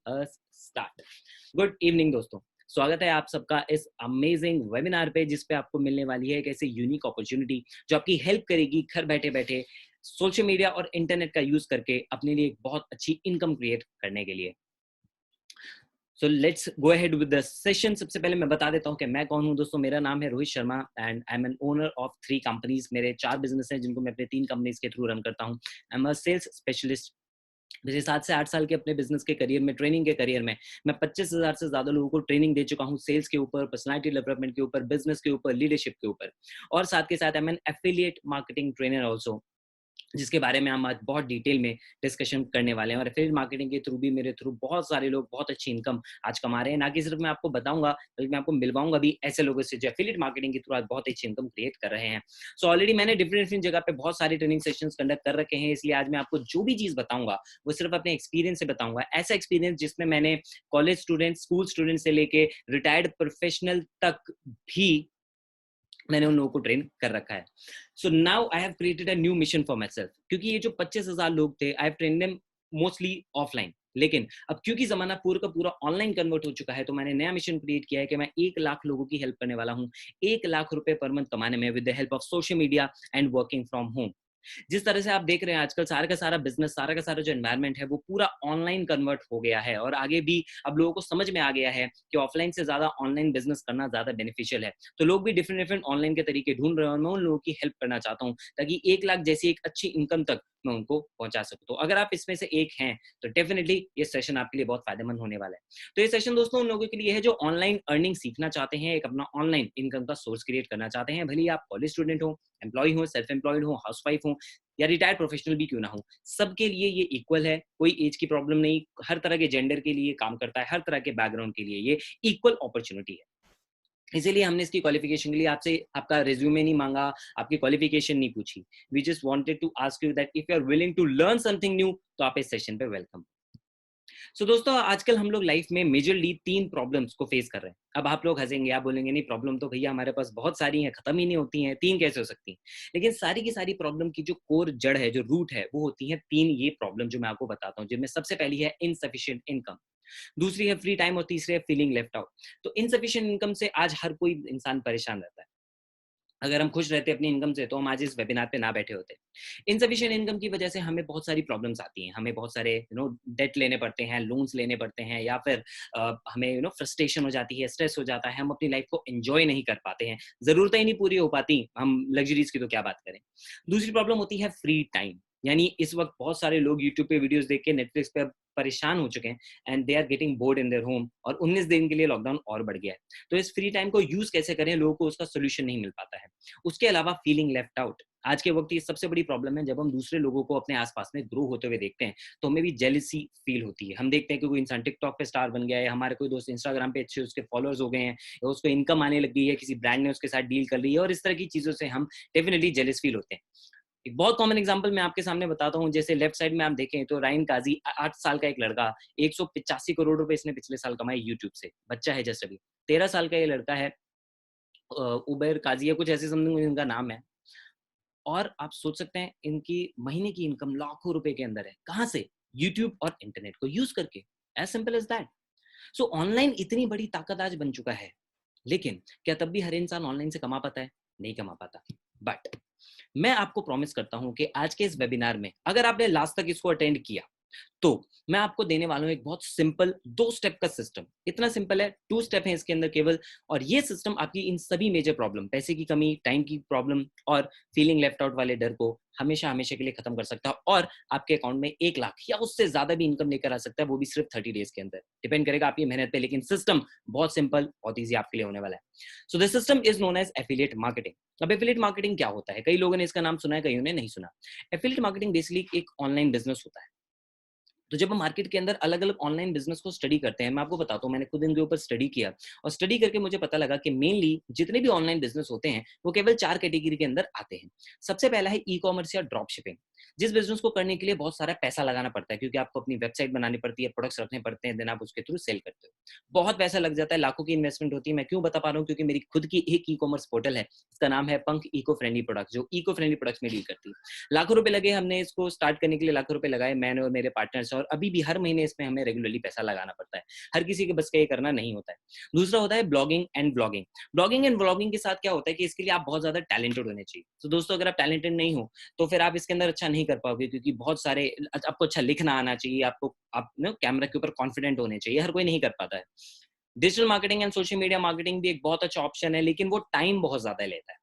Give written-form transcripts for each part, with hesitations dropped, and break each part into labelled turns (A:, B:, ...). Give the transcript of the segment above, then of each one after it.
A: Us start. Good evening दोस्तों, स्वागत है आप सबका इस अमेजिंग वेबिनार पे, जिस पे आपको मिलने वाली है एक ऐसी यूनिक अपॉर्चुनिटी जो आपकी हेल्प करेगी घर बैठे बैठे सोशल मीडिया और इंटरनेट का यूज करके अपने लिए एक बहुत अच्छी इनकम क्रिएट करने के लिए। So let's go ahead with the session. सबसे पहले मैं बता देता हूँ कि मैं कौन हूँ दोस्तों। मेरा नाम है Rohit Sharma and I am an owner of 3 companies. मेरे 4 बिजनेस हैं जिनको मैं अपने 3 कंपनीज के थ्रू रन करता हूँ। I am a sales specialist. पिछले 7 से 8 साल के अपने बिजनेस के करियर में, ट्रेनिंग के करियर में, मैं 25,000 से ज़्यादा लोगों को ट्रेनिंग दे चुका हूँ सेल्स के ऊपर, पर्सनालिटी डेवलपमेंट के ऊपर, बिजनेस के ऊपर, लीडरशिप के ऊपर। और साथ के साथ I am N affiliate marketing trainer also, जिसके बारे में हम आज बहुत डिटेल में डिस्कशन करने वाले हैं। और एफिलिएट मार्केटिंग के थ्रू भी मेरे थ्रू बहुत सारे लोग बहुत अच्छी इनकम आज कमा रहे हैं। ना कि सिर्फ मैं आपको बताऊंगा, बल्कि मैं आपको मिलवाऊंगा भी ऐसे लोगों से जो एफिलिएट मार्केटिंग के थ्रू आज बहुत अच्छी इनकम क्रिएट कर रहे हैं। सो ऑलरेडी मैंने डिफरेंट डिफरेंट जगह पे बहुत सारे ट्रेनिंग सेशंस कंडक्ट कर रखे हैं, इसलिए आज मैं आपको जो भी चीज बताऊंगा वो सिर्फ अपने एक्सपीरियंस से बताऊंगा। ऐसा एक्सपीरियंस जिसमें मैंने कॉलेज स्टूडेंट, स्कूल स्टूडेंट से लेके रिटायर्ड प्रोफेशनल तक भी मैंने उन लोगों को ट्रेन कर रखा है। So now I have created a new mission for my self, क्योंकि ये जो 25,000 लोग थे, I have train them mostly offline. लेकिन अब क्योंकि जमाना पूरा का पूरा ऑनलाइन कन्वर्ट हो चुका है, तो मैंने नया मिशन क्रिएट किया है कि मैं 1 लाख लोगों की हेल्प करने वाला हूँ 1 लाख रुपए पर मंथ कमाने में, with the help of social media and working from home. जिस तरह से आप देख रहे हैं आजकल सारा का सारा बिजनेस, सारा का सारा जो एनवायरनमेंट है वो पूरा ऑनलाइन कन्वर्ट हो गया है। और आगे भी अब लोगों को समझ में आ गया है कि ऑफलाइन से ज्यादा ऑनलाइन बिजनेस करना ज्यादा बेनिफिशियल है। तो लोग भी डिफरेंट डिफरेंट ऑनलाइन के तरीके ढूंढ रहे हैं, और मैं उन लोगों की हेल्प करना चाहता हूँ ताकि 1 लाख जैसी एक अच्छी इनकम तक मैं उनको पहुंचा सकूं। तो अगर आप इसमें से एक हैं तो डेफिनेटली ये सेशन आपके लिए बहुत फायदेमंद होने वाला है। तो ये सेशन दोस्तों उन लोगों के लिए है जो ऑनलाइन अर्निंग सीखना चाहते हैं, एक अपना ऑनलाइन इनकम का सोर्स क्रिएट करना चाहते हैं। भले ही आप कॉलेज स्टूडेंट हो, एम्प्लॉय हो, सेल्फ एम्प्लॉयड हो, हाउसवाइफ हो, या रिटायर्ड प्रोफेशनल भी क्यों ना हो, सबके लिए ये इक्वल है। कोई एज की प्रॉब्लम नहीं, हर तरह के जेंडर के लिए काम करता है, हर तरह के बैकग्राउंड के लिए ये इक्वल अपॉर्चुनिटी है। इसीलिए हमने इसकी क्वालिफिकेशन के लिए आपसे आपका रिज्यूमे नहीं मांगा, आपकी क्वालिफिकेशन नहीं पूछी। We just wanted to ask you that if you are willing to learn something new, तो आप इस सेशन पे वेलकम। सो दोस्तों, आजकल हम लोग लाइफ में मेजरली 3 प्रॉब्लम्स को फेस कर रहे हैं। अब आप लोग हंसेंगे, आप बोलेंगे नहीं प्रॉब्लम तो भैया हमारे पास बहुत सारी हैं, खत्म ही नहीं होती हैं, 3 कैसे हो सकती हैं। लेकिन सारी की सारी प्रॉब्लम की जो कोर जड़ है, जो रूट है, वो होती है 3 ये प्रॉब्लम जो मैं आपको बताता हूँ, जिनमें सबसे पहली है इनसफिशिएंट इनकम, दूसरी है फ्री टाइम और तीसरी है फीलिंग लेफ्ट आउट। तो इनसफिशिएंट इनकम से आज हर कोई इंसान परेशान रहता है। अगर हम खुश रहते अपनी इनकम से तो हम आज इस वेबिनार पे ना बैठे होते। इनसफिशिएंट इनकम की वजह से हमें बहुत सारी प्रॉब्लम्स आती हैं, हमें बहुत सारे डेट लेने पड़ते हैं, लोन्स लेने पड़ते हैं, या फिर हमें फ्रस्ट्रेशन हो जाती है, स्ट्रेस हो जाता है, हम अपनी लाइफ को एंजॉय नहीं कर पाते हैं, ज़रूरतें ही नहीं पूरी हो पाती, हम लग्जरीज की तो क्या बात करें। दूसरी प्रॉब्लम होती है फ्री टाइम, यानी इस वक्त बहुत सारे लोग यूट्यूब पे वीडियोस देख के, नेटफ्लिक्स पे परेशान हो चुके हैं and they are getting bored in their home, और 19 दिन के लिए लॉकडाउन और बढ़ गया है। तो इस फ्री टाइम को यूज कैसे करें, लोगों को उसका सोल्यूशन नहीं मिल पाता है। उसके अलावा फीलिंग लेफ्ट आउट, आज के वक्त ये सबसे बड़ी प्रॉब्लम है। जब हम दूसरे लोगों को अपने आसपास में ग्रो होते हुए देखते हैं तो हमें भी जेलसी फील होती है। हम देखते हैं कि कोई इंसान टिकटॉक पे स्टार बन गया है, हमारे कोई दोस्त इंस्टाग्राम पे अच्छे उसके फॉलोअर्स हो गए हैं, या उसको इनकम आने लग गई है, किसी ब्रांड ने उसके साथ डील कर ली है, और इस तरह की चीजों से हम डेफिनेटली जेलस फील होते हैं। एक बहुत कॉमन एग्जांपल मैं आपके सामने बताता हूँ। जैसे लेफ्ट साइड में आप देखें तो रायन काजी, 8 साल का एक लड़का, 185 करोड़ रुपए इसने पिछले साल कमाए यूट्यूब से, बच्चा है जस्ट अभी। 13 साल का ये लड़का है, उबैर काजी या कुछ ऐसे समथिंग इनका नाम है। और आप सोच सकते हैं इनकी महीने की इनकम लाखों रुपए के अंदर है। कहाँ से? यूट्यूब और इंटरनेट को यूज करके। As simple as that. So online इतनी बड़ी ताकत आज बन चुका है, लेकिन क्या तब भी हर इंसान ऑनलाइन से कमा पाता है? नहीं कमा पाता। बट मैं आपको प्रॉमिस करता हूं कि आज के इस वेबिनार में अगर आपने लास्ट तक इसको अटेंड किया तो मैं आपको देने वाला हूं एक बहुत सिंपल 2 स्टेप का सिस्टम। इतना सिंपल है, 2 स्टेप है इसके अंदर केवल। और ये सिस्टम आपकी इन सभी मेजर प्रॉब्लम, पैसे की कमी, टाइम की प्रॉब्लम और फीलिंग लेफ्ट आउट वाले डर को हमेशा हमेशा के लिए खत्म कर सकता है, और आपके अकाउंट में 1 लाख या उससे ज्यादा भी इनकम लेकर आ सकता है, वो भी सिर्फ 30 डेज के अंदर। डिपेंड करेगा आपकी मेहनत पे, लेकिन सिस्टम बहुत सिंपल, बहुत ईजी आपके लिए होने वाला है। So this system is known as affiliate marketing. अब एफिलिएट मार्केटिंग क्या होता है? कई लोगों ने इसका नाम सुना है, कईयों ने नहीं सुना। एफिलिएट मार्केटिंग बेसिकली एक ऑनलाइन बिजनेस होता है। तो जब हम मार्केट के अंदर अलग अलग ऑनलाइन बिजनेस को स्टडी करते हैं, मैं आपको बताता हूँ, मैंने खुद इनके ऊपर स्टडी किया, और स्टडी करके मुझे पता लगा कि मेनली जितने भी ऑनलाइन बिजनेस होते हैं वो केवल 4 कैटेगरी के अंदर आते हैं। सबसे पहला है ई कॉमर्स या ड्रॉप शिपिंग। जिस बिजनेस को करने के लिए बहुत सारा पैसा लगाना पड़ता है, क्योंकि आपको अपनी वेबसाइट बनानी पड़ती है, प्रोडक्ट्स रखने पड़ते हैं, देन आप उसके थ्रू सेल करते हो। बहुत पैसा लग जाता है, लाखों की इन्वेस्टमेंट होती है। मैं क्यों बता पा रहा हूँ? क्योंकि मेरी खुद की एक ई कॉमर्स पोर्टल है, इसका नाम है पंख इको फ्रेंडली प्रोडक्ट्स, जो इको फ्रेंडली प्रोडक्ट्स में डील करती है। लाखों रुपए लगे, हमने इसको स्टार्ट करने के लिए लाखों रुपए लगाए, मैंने और मेरे पार्टनर्स, और अभी भी हर महीने इसमें हमें रेगुलरली पैसा लगाना पड़ता है। हर किसी के बस का ये करना नहीं होता है। दूसरा होता है blogging and blogging. Blogging and blogging के साथ क्या होता है कि इसके लिए आप बहुत ज्यादा टैलेंटेड होने चाहिए। तो दोस्तों, अगर आप टैलेंटेड नहीं हो तो फिर आप इसके अंदर अच्छा नहीं कर पाओगे, क्योंकि बहुत सारे आपको अच्छा लिखना आना चाहिए, आपको आप कैमरा के ऊपर कॉन्फिडेंट होने चाहिए, हर कोई नहीं कर पाता है। Digital marketing and social media marketing भी एक बहुत अच्छा ऑप्शन है, लेकिन वो टाइम बहुत ज्यादा लेता है।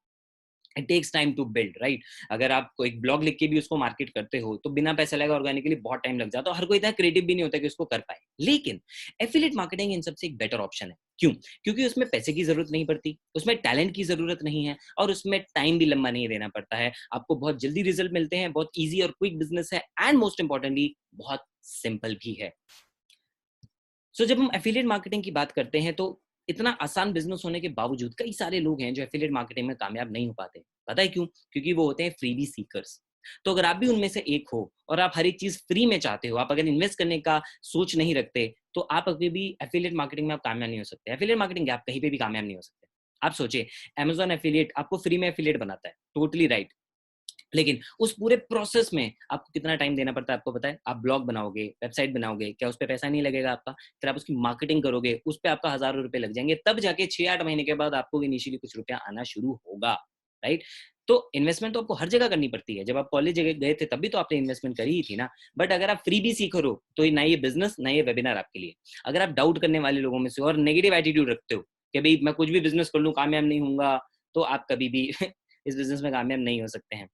A: It takes time to build, right? अगर आप कोई ब्लॉग लिख के भी उसको मार्केट करते हो तो बिना पैसे लगा ऑर्गेनिकली बहुत टाइम लग जाता है, हर कोई इतना क्रिएटिव भी नहीं होता कि उसको कर पाए। लेकिन एफिलिएट मार्केटिंग इन सबसे एक बेटर ऑप्शन है। क्यों? क्योंकि उसमें पैसे की जरूरत नहीं पड़ती, उसमें टैलेंट की जरूरत नहीं है, और उसमें टाइम भी लंबा नहीं देना पड़ता है। आपको बहुत जल्दी रिजल्ट मिलते हैं, बहुत ईजी और क्विक बिजनेस है, एंड मोस्ट इंपॉर्टेंटली बहुत सिंपल भी है। जब हम एफिलिएट मार्केटिंग की बात करते हैं, तो इतना आसान बिजनेस होने के बावजूद कई सारे लोग हैं जो एफिलिएट मार्केटिंग में कामयाब नहीं हो पाते। पता है क्यों? क्योंकि वो होते हैं फ्रीबी सीकर्स। तो अगर आप भी उनमें से एक हो और आप हर एक चीज फ्री में चाहते हो, आप अगर इन्वेस्ट करने का सोच नहीं रखते, तो आप कभी भी एफिलिएट मार्केटिंग में आप कामयाब नहीं हो सकते। एफिलिएट मार्केटिंग आप कहीं पे भी कामयाब नहीं हो सकते। आप सोचिए, Amazon एफिलिएट आपको फ्री में एफिलिएट बनाता है, टोटली राइट। लेकिन उस पूरे प्रोसेस में आपको कितना टाइम देना पड़ता है आपको पता है? आप ब्लॉग बनाओगे, वेबसाइट बनाओगे, क्या उस पे पैसा नहीं लगेगा आपका? फिर आप उसकी मार्केटिंग करोगे, उस पे आपका हज़ारों रुपए लग जाएँगे, तब जाके 6-8 महीने के बाद आपको इनिशियली कुछ रुपया आना शुरू होगा, राइट? तो इन्वेस्टमेंट तो आपको हर जगह करनी पड़ती है। जब आप कॉलेज गए थे तब भी तो आपने इन्वेस्टमेंट करी ही थी ना। बट अगर आप फ्री भी सीख रहे हो, तो ना ये बिज़नेस, ना ये वेबिनार आपके लिए। अगर आप डाउट करने वाले लोगों में से और नेगेटिव एटीट्यूड रखते हो कि भई मैं कुछ भी बिज़नेस कर लूँ, कामयाब नहीं होऊँगा, तो आप कभी भी इस बिज़नेस में कामयाब नहीं हो सकते हैं।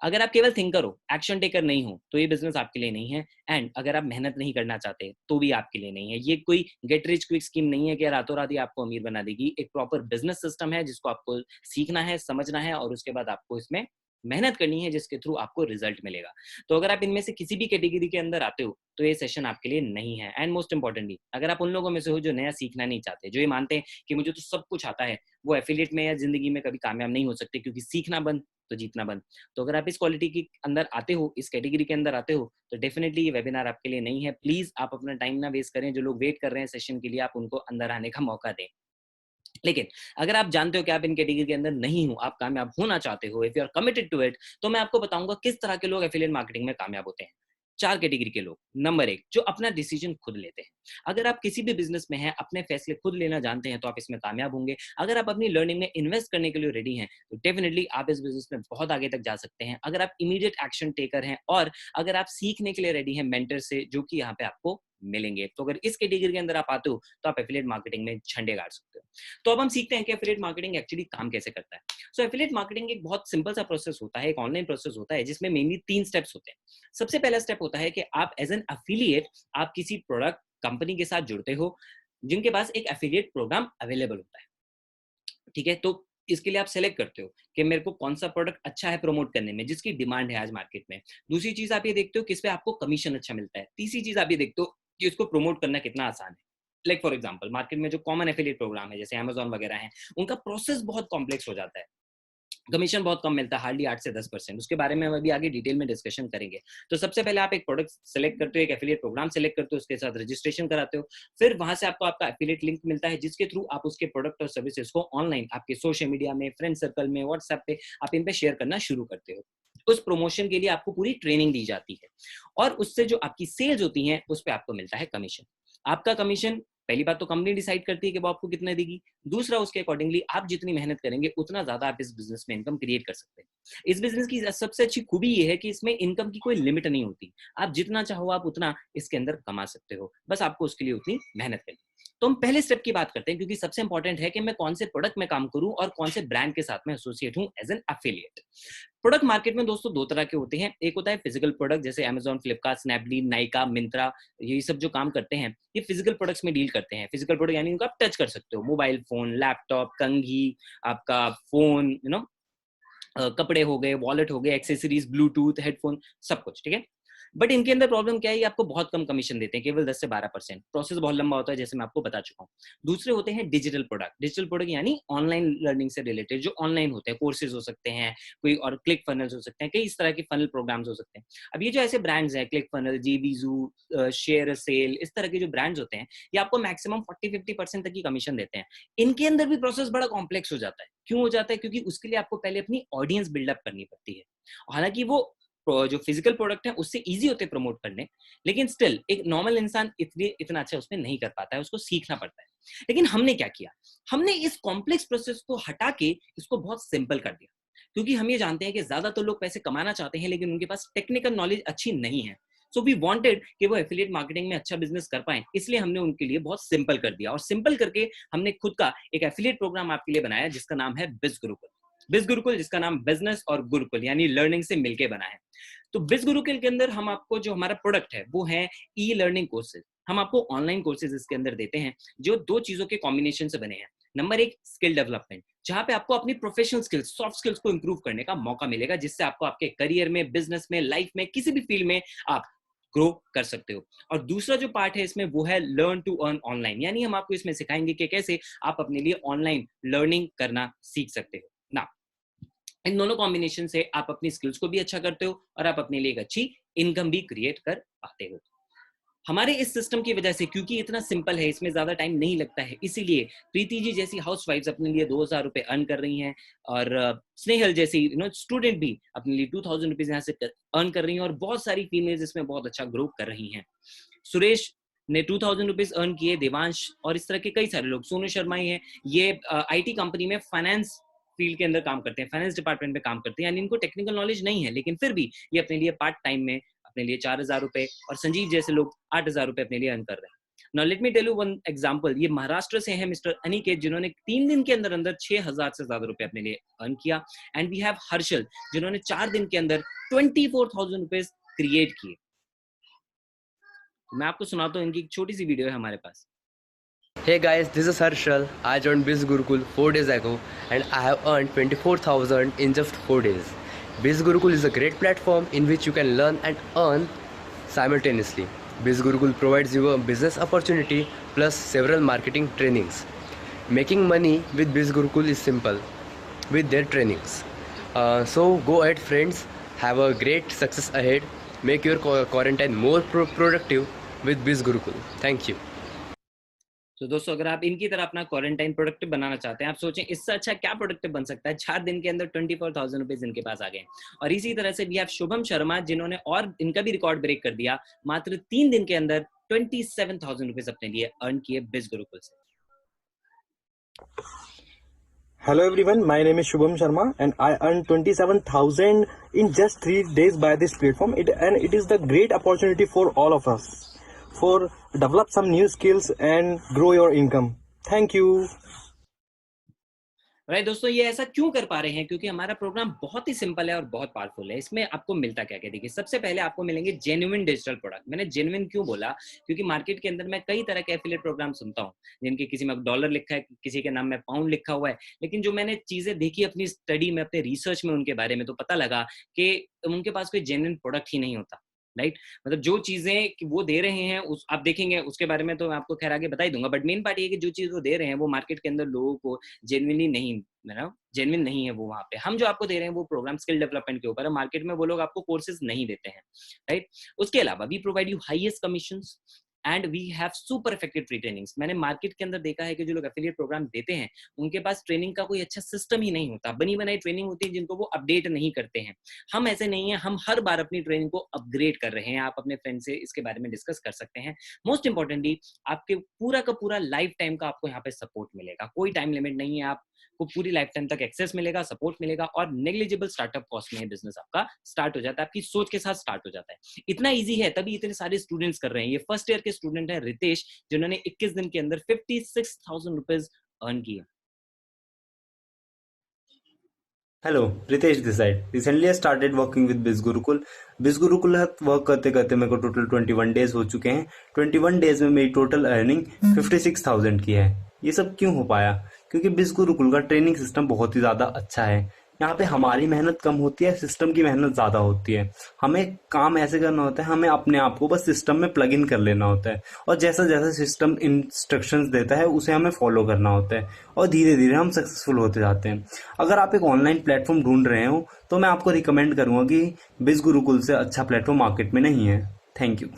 A: अगर आप केवल थिंकर हो, एक्शन टेकर नहीं हो, तो ये बिज़नेस आपके लिए नहीं है। एंड अगर आप मेहनत नहीं करना चाहते, तो भी आपके लिए नहीं है। ये कोई गेट रिच क्विक स्कीम नहीं है कि रातों-रात ये आपको अमीर बना देगी। एक प्रॉपर बिज़नेस सिस्टम है जिसको आपको सीखना है, समझना है, और उसके बाद आपको इसमें मेहनत करनी है, जिसके थ्रू आपको रिज़ल्ट मिलेगा। तो अगर आप इनमें से किसी भी कैटेगरी के अंदर आते हो, तो ये सेशन आपके लिए नहीं है। एंड मोस्ट इम्पोर्टेंटली, अगर आप उन लोगों में से हो जो नया सीखना नहीं चाहते, जो ये मानते हैं कि मुझे तो सब कुछ आता है, वो एफिलिएट में या ज़िंदगी में कभी कामयाब नहीं हो सकते, क्योंकि सीखना बंद तो जीतना बंद। तो अगर आप इस क्वालिटी के अंदर आते हो, इस कैटेगरी के अंदर आते हो, तो डेफिनिटली ये वेबिनार आपके लिए नहीं है। प्लीज आप अपना टाइम ना वेस्ट करें। जो लोग वेट कर रहे हैं सेशन के लिए, आप उनको अंदर आने का मौका दें। लेकिन अगर आप जानते हो कि आप इन कैटेगरी के अंदर नहीं हो, आप कामयाब होना चाहते हो, if you are committed to it, तो मैं आपको बताऊंगा किस तरह के लोग एफिलिएट मार्केटिंग में कामयाब होते हैं। 4 कैटेगरी के लोग। नंबर 1, जो अपना डिसीजन खुद लेते हैं। अगर आप किसी भी बिजनेस में हैं, अपने फैसले खुद लेना जानते हैं, तो आप इसमें कामयाब होंगे। अगर आप अपनी लर्निंग में इन्वेस्ट करने के लिए रेडी हैं, तो डेफिनेटली आप इस बिजनेस में बहुत आगे तक जा सकते हैं। अगर आप इमीडिएट एक्शन टेकर हैं, और अगर आप सीखने के लिए रेडी हैं मेंटर से, जो कि यहाँ पे आपको मिलेंगे, तो अगर इस कैटेगरी के अंदर आप आते हो, तो आप एफिलिएट मार्केटिंग में झंडे गाड़ सकते हो। तो अब हम सीखते हैं कि एफिलिएट मार्केटिंग एक्चुअली काम कैसे करता है। सो एफिलिएट मार्केटिंग एक बहुत सिंपल सा प्रोसेस होता है, एक ऑनलाइन प्रोसेस होता है, जिसमें मेनली 3 स्टेप्स होते हैं। सबसे पहला स्टेप होता है कि आप एज एन एफिलिएट, आप किसी प्रोडक्ट कंपनी के साथ जुड़ते हो, जिनके पास एक एफिलिएट प्रोग्राम अवेलेबल होता है। ठीक है? तो इसके लिए आप सेलेक्ट करते हो कि मेरे को कौन सा प्रोडक्ट अच्छा है प्रमोट करने में, जिसकी डिमांड है आज मार्केट में। दूसरी चीज आप ये देखते हो किस पे आपको कमीशन अच्छा मिलता है। तीसरी चीज आप ये देखते हो कि उसको प्रमोट करना कितना आसान है। लाइक फॉर एग्जाम्पल, मार्केट में जो कॉमन एफिलिएट प्रोग्राम है, जैसे Amazon वगैरह है, उनका प्रोसेस बहुत कॉम्प्लेक्स हो जाता है, कमीशन बहुत कम मिलता है, हार्डली 8 से 10%। उसके बारे में हम अभी आगे डिटेल में डिस्कशन करेंगे। तो सबसे पहले आप एक प्रोडक्ट सेलेक्ट करते हो, एक एफिलिएट प्रोग्राम सेलेक्ट करते हो, उसके साथ रजिस्ट्रेशन कराते हो। फिर वहां से आपको आपका एफिलिएट लिंक मिलता है, जिसके थ्रू आप उसके प्रोडक्ट और सर्विसेज को ऑनलाइन आपके सोशल मीडिया में, फ्रेंड सर्कल में, व्हाट्सएप पे आप इन पे शेयर करना शुरू करते हो। उस प्रमोशन के लिए आपको पूरी ट्रेनिंग दी जाती है, और उससे जो आपकी सेल्स होती हैं, उस पर आपको मिलता है कमीशन। आपका कमीशन, पहली बात तो कंपनी डिसाइड करती है कि वो आपको कितना देगी। दूसरा, उसके अकॉर्डिंगली आप जितनी मेहनत करेंगे, उतना ज्यादा आप इस बिजनेस में इनकम क्रिएट कर सकते हैं। इस बिजनेस की सबसे अच्छी खूबी ये है कि इसमें इनकम की कोई लिमिट नहीं होती। आप जितना चाहो आप उतना इसके अंदर कमा सकते हो, बस आपको उसके लिए उतनी मेहनत करनी है। तो हम पहले स्टेप की बात करते हैं, क्योंकि सबसे इंपॉर्टेंट है कि मैं कौन से प्रोडक्ट में काम करूं और कौन से ब्रांड के साथ में एसोसिएट हूं as an affiliate. Product market में दोस्तों 2 तरह के होते हैं। एक होता है फिजिकल प्रोडक्ट, जैसे Amazon, फ्लिपकार्ट, स्नैपडील, नाइका, मिंत्रा, ये सब जो काम करते हैं, ये फिजिकल प्रोडक्ट्स में डील करते हैं। फिजिकल प्रोडक्ट यानी उनको आप टच कर सकते हो, मोबाइल फोन, लैपटॉप, कंघी, आपका फोन, कपड़े हो गए, वॉलेट हो गए, एक्सेसरीज, ब्लूटूथ, हेडफोन, सब कुछ। ठीक है? बट इनके अंदर प्रॉब्लम क्या है, ये आपको बहुत कम कमीशन देते हैं, केवल 10 से 12%। प्रोसेस बहुत लंबा होता है, जैसे मैं आपको बता चुका हूँ। दूसरे होते हैं डिजिटल प्रोडक्ट। डिजिटल प्रोडक्ट यानी ऑनलाइन लर्निंग से रिलेटेड, जो ऑनलाइन होते हैं, कोर्सेज हो सकते हैं, कोई और क्लिक फनल्स हो सकते हैं, कई इस तरह के फनल प्रोग्राम्स हो सकते हैं। अब ये जो ऐसे ब्रांड्स हैं, क्लिक फनल, जीवीजू, शेयर सेल, इस तरह के जो ब्रांड्स होते हैं, ये आपको मैक्सिमम 40-50% तक की कमीशन देते हैं। इनके अंदर भी प्रोसेस बड़ा कॉम्प्लेक्स हो जाता है। क्यों हो जाता है? क्योंकि उसके लिए आपको पहले अपनी ऑडियंस बिल्डअप करनी पड़ती है। हालांकि वो जो फिजिकल प्रोडक्ट है उससे इजी होते हैं प्रमोट करने, लेकिन स्टिल एक नॉर्मल इंसान इतना अच्छा उसमें नहीं कर पाता है, उसको सीखना पड़ता है। लेकिन हमने क्या किया, हमने इस कॉम्प्लेक्स प्रोसेस को हटा के इसको बहुत सिंपल कर दिया। क्योंकि हम ये जानते हैं कि ज्यादातर लोग पैसे कमाना चाहते हैं, लेकिन उनके पास टेक्निकल नॉलेज अच्छी नहीं है। सो वी वांटेड कि वो एफिलिएट मार्केटिंग में अच्छा बिजनेस कर पाए, इसलिए हमने उनके लिए बहुत सिंपल कर दिया। और सिंपल करके हमने खुद का एक एफिलिएट प्रोग्राम आपके लिए बनाया, जिसका नाम है बिज गुरुकुल। बिज गुरुकुल, जिसका नाम बिजनेस और गुरुकुल यानी लर्निंग से मिलके बना है। तो बिज गुरुकुल के अंदर हम आपको जो हमारा प्रोडक्ट है वो है ई लर्निंग कोर्सेज। हम आपको ऑनलाइन कोर्सेज इसके अंदर देते हैं, जो दो चीजों के कॉम्बिनेशन से बने हैं। नंबर एक, स्किल डेवलपमेंट, जहां पे आपको अपनी प्रोफेशनल स्किल्स, सॉफ्ट स्किल्स को इंप्रूव करने का मौका मिलेगा, जिससे आपको आपके करियर में, बिजनेस में, लाइफ में, किसी भी फील्ड में आप ग्रो कर सकते हो। और दूसरा जो पार्ट है इसमें वो है लर्न टू अर्न ऑनलाइन, यानी हम आपको इसमें सिखाएंगे कि कैसे आप अपने लिए ऑनलाइन लर्निंग करना सीख सकते हो ना। इन दोनों कॉम्बिनेशन से आप अपनी स्किल्स को भी अच्छा करते हो और आप अपने लिए एक अच्छी इनकम भी क्रिएट कर पाते हो। हमारे इस सिस्टम की वजह से, क्योंकि इतना सिंपल है, इसमें ज्यादा टाइम नहीं लगता है, इसीलिए प्रीति जी जैसी हाउसवाइफ्स अपने लिए 2000 रुपए अर्न कर रही हैं, और स्नेहल जैसी स्टूडेंट भी अपने लिए 2000 रुपीज यहाँ से अर्न कर रही हैं, और बहुत सारी फीमेल्स इसमें बहुत अच्छा ग्रो कर रही हैं। सुरेश ने 2000 रुपीज अर्न किए, देवांश और इस तरह के कई सारे लोग, सोनू शर्मा ही है, ये आईटी कंपनी में फाइनेंस फील्ड के अंदर काम करते हैं, फाइनेंस डिपार्टमेंट में काम करते हैं, यानी इनको टेक्निकल नॉलेज नहीं है, लेकिन फिर भी ये अपने लिए पार्ट टाइम में अपने लिए 4000 रुपए, और संजीव जैसे लोग 8000 रुपए अपने लिए अर्न कर रहे हैं। Now let me tell you one example. ये महाराष्ट्र से है मिस्टर अनिकेत, जिन्होंने 3 दिन के अंदर अंदर 6000 से ज्यादा रुपए अपने लिए अर्न किया। एंड वी हैव हर्षल, जिन्होंने 4 दिन के अंदर 24,000 रुपीज क्रिएट किए। मैं आपको सुनाता हूँ, इनकी एक छोटी सी वीडियो है हमारे पास।
B: Hey guys, this is Harshal. I joined Biz Gurukul 4 days ago and I have earned 24,000 in just 4 days. Biz Gurukul is a great platform in which you can learn and earn simultaneously. Biz Gurukul provides you a business opportunity plus several marketing trainings. Making money with Biz Gurukul is simple with their trainings. So go ahead friends, have a great success ahead. Make your quarantine more productive with Biz Gurukul. Thank you.
A: तो दोस्तों, अगर आप इनकी तरह अपना quarantine productive बनाना चाहते हैं, आप सोचें इससे अच्छा क्या प्रोडक्टिव बन सकता है। 4 दिन के अंदर 24,000 रुपीज इनके पास आ गए। और इसी तरह से भी आप शुभम शर्मा, जिन्होंने और इनका भी रिकॉर्ड ब्रेक कर दिया, मात्र 3 दिन के अंदर 27,000 रुपीज अपने लिए अर्न किए बिज गुरुकुल से।
C: Hello everyone, my name is Shubham Sharma and I earned 27,000 in just 3 days by this platform. It is the great opportunity for all of us for develop some new skills and grow your income. Thank you.
A: Right दोस्तों, ये ऐसा क्यों कर पा रहे हैं? क्योंकि हमारा प्रोग्राम बहुत ही सिंपल है और बहुत पावरफुल है। इसमें आपको मिलता क्या क्या, देखिए, सबसे पहले आपको मिलेंगे जेन्युइन डिजिटल प्रोडक्ट। मैंने जेन्युइन क्यों बोला? क्योंकि मार्केट के अंदर मैं कई तरह के एफिलिएट प्रोग्राम सुनता हूँ, जिनके किसी में डॉलर लिखा है, किसी के नाम में पाउंड लिखा हुआ है, लेकिन जो मैंने चीजें देखी अपनी स्टडी में, अपने रिसर्च में उनके बारे में, तो पता लगा कि उनके पास कोई जेन्युइन प्रोडक्ट ही नहीं होता। राइट, मतलब जो चीजें वो दे रहे हैं उस आप देखेंगे, उसके बारे में तो मैं आपको खैर आगे बता ही दूंगा, बट मेन पार्ट ये कि जो चीज वो दे रहे हैं वो मार्केट के अंदर लोगों को जेन्युइनली नहीं, जेन्युइन नहीं है वो। वहां पे हम जो आपको दे रहे हैं वो प्रोग्राम स्किल डेवलपमेंट के ऊपर है, मार्केट में वो लोग आपको कोर्सेज नहीं देते हैं। राइट, उसके अलावा we provide you highest commissions and we have super effective free trainings. मैंने मार्केट के अंदर देखा है कि जो लोग एफिलिएट प्रोग्राम देते हैं उनके पास ट्रेनिंग का कोई अच्छा सिस्टम ही नहीं होता, बनी बनाई ट्रेनिंग होती है जिनको वो अपडेट नहीं करते हैं। हम ऐसे नहीं है, हम हर बार अपनी ट्रेनिंग को अपग्रेड कर रहे हैं। आप अपने फ्रेंड से इसके बारे में डिस्कस कर सकते हैं। मोस्ट इंपॉर्टेंटली, आपके पूरा का पूरा लाइफ टाइम का आपको यहाँ पे सपोर्ट मिलेगा, कोई टाइम लिमिट नहीं है, आपको पूरी लाइफ टाइम तक एक्सेस मिलेगा, सपोर्ट मिलेगा, और नेग्लिजिबल स्टार्टअप कॉस्ट में बिजनेस आपका स्टार्ट हो जाता है, आपकी सोच के साथ स्टार्ट हो जाता है। इतना ईजी है, तभी इतने सारे स्टूडेंट्स कर रहे हैं। ये फर्स्ट ईयर के स्टूडेंट है रितेश, जिन्होंने 21 दिन के अंदर 56,000 रुपीज अर्न किए।
D: Hello, Ritesh this side. Recently I started working with biz Gurukul. बिज गुरुकुल वर्क करते करते मेरे को टोटल 21 डेज हो चुके हैं। 21 डेज में मेरी टोटल अर्निंग 56,000 की है। ये सब क्यों हो पाया? क्योंकि बिज गुरुकुल का ट्रेनिंग सिस्टम बहुत ही ज़्यादा अच्छा है। यहाँ पे हमारी मेहनत कम होती है, सिस्टम की मेहनत ज़्यादा होती है। हमें काम ऐसे करना होता है, हमें अपने आप को बस सिस्टम में प्लग इन कर लेना होता है और जैसा जैसा सिस्टम इंस्ट्रक्शंस देता है उसे हमें फॉलो करना होता है और धीरे धीरे हम सक्सेसफुल होते जाते हैं। अगर आप एक ऑनलाइन प्लेटफॉर्म ढूंढ रहे हो तो मैं आपको रिकमेंड करूँगा कि बिज गुरुकुल से अच्छा प्लेटफॉर्म मार्केट में नहीं है। Thank you.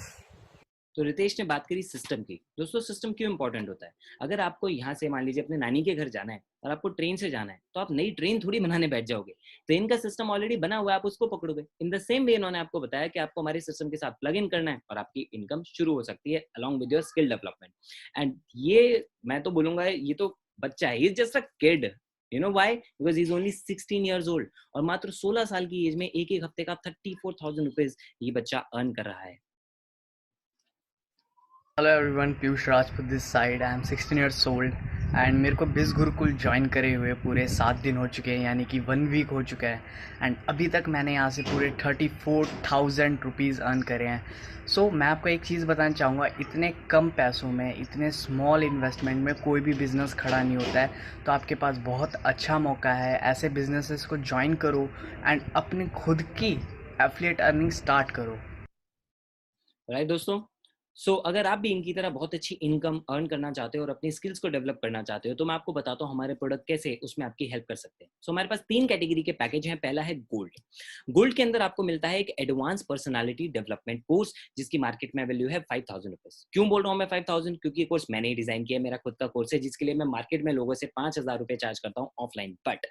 A: तो रितेश ने बात करी सिस्टम की। दोस्तों सिस्टम क्यों इंपॉर्टेंट होता है? अगर आपको यहाँ से मान लीजिए अपने नानी के घर जाना है और आपको ट्रेन से जाना है, तो आप नई ट्रेन थोड़ी बनाने बैठ जाओगे। ट्रेन का सिस्टम ऑलरेडी बना हुआ है, आप उसको पकड़ोगे। इन द सेम वे इन्होंने आपको बताया कि आपको हमारे सिस्टम के साथ प्लग इन करना है और आपकी इनकम शुरू हो सकती है along with your skill development. And ये मैं तो बोलूंगा ये तो बच्चा है, he is just a kid. You know why? Because he is only 16 years old और मात्र 16 साल की एज में एक एक हफ्ते का 34,000 रुपीज ये बच्चा अर्न कर रहा है।
E: Hello everyone, Piyush Rajput this side. I am 16 years old and मेरे को बिज गुरुकुल ज्वाइन करे हुए पूरे 7 दिन हो चुके हैं, यानी कि 1 वीक हो चुका है। एंड अभी तक मैंने यहाँ से पूरे 34,000 रुपीज़ अर्न करे हैं। सो मैं आपको एक चीज़ बताना चाहूँगा, इतने कम पैसों में, इतने स्मॉल इन्वेस्टमेंट में कोई भी बिज़नेस खड़ा नहीं होता है। तो आपके पास बहुत अच्छा मौका है, ऐसे बिजनेसेस को ज्वाइन करो एंड अपनी खुद की एफिलिएट अर्निंग स्टार्ट करो।
A: राइट दोस्तों, अगर आप भी इनकी तरह बहुत अच्छी इनकम अर्न करना चाहते हो और अपनी स्किल्स को डेवलप करना चाहते हो, तो मैं आपको बताता हूँ हमारे प्रोडक्ट कैसे उसमें आपकी हेल्प कर सकते हैं। हमारे पास 3 कैटेगरी के पैकेज हैं। पहला है गोल्ड। गोल्ड के अंदर आपको मिलता है एक एडवांस पर्सनालिटी डेवलपमेंट कोर्स, जिसकी मार्केट में वैल्यू है 5,000 रुपीज। क्यों बोल रहा हूँ मैं 5,000? क्योंकि ये कोर्स मैंने ही डिजाइन किया है, मेरा खुद का कोर्स है, जिसके लिए मैं मार्केट में लोगों से 5,000 रुपए चार्ज करता हूँ ऑफलाइन। बट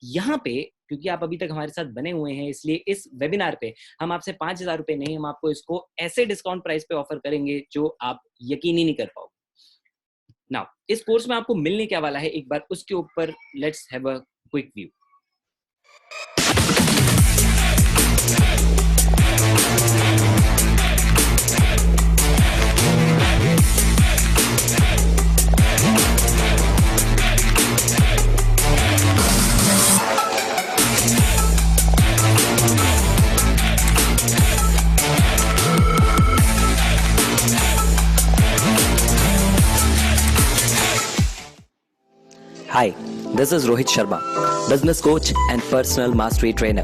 A: यहाँ पे क्योंकि आप अभी तक हमारे साथ बने हुए हैं, इसलिए इस वेबिनार पे हम आपसे 5,000 रुपए नहीं, हम आपको इसको ऐसे डिस्काउंट प्राइस पे ऑफर करेंगे जो आप यकीन ही नहीं कर पाओगे। नाउ इस कोर्स में आपको मिलने क्या वाला है, एक बार उसके ऊपर let's have a quick view.
F: Hi, this is Rohit Sharma, business coach and personal mastery trainer.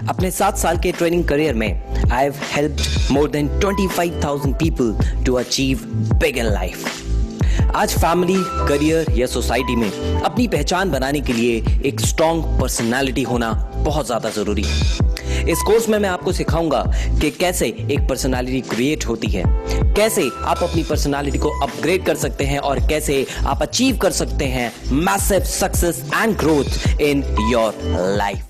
F: अपने 7 साल के ट्रेनिंग करियर में I have helped more than 25,000 people to achieve big in life. आज फैमिली, करियर या society में अपनी पहचान बनाने के लिए एक स्ट्रॉन्ग पर्सनालिटी होना बहुत ज़्यादा ज़रूरी है। इस कोर्स में मैं आपको सिखाऊंगा कि कैसे एक पर्सनालिटी क्रिएट होती है, कैसे आप अपनी पर्सनालिटी को अपग्रेड कर सकते हैं और कैसे आप अचीव कर सकते हैं massive success and growth in your life.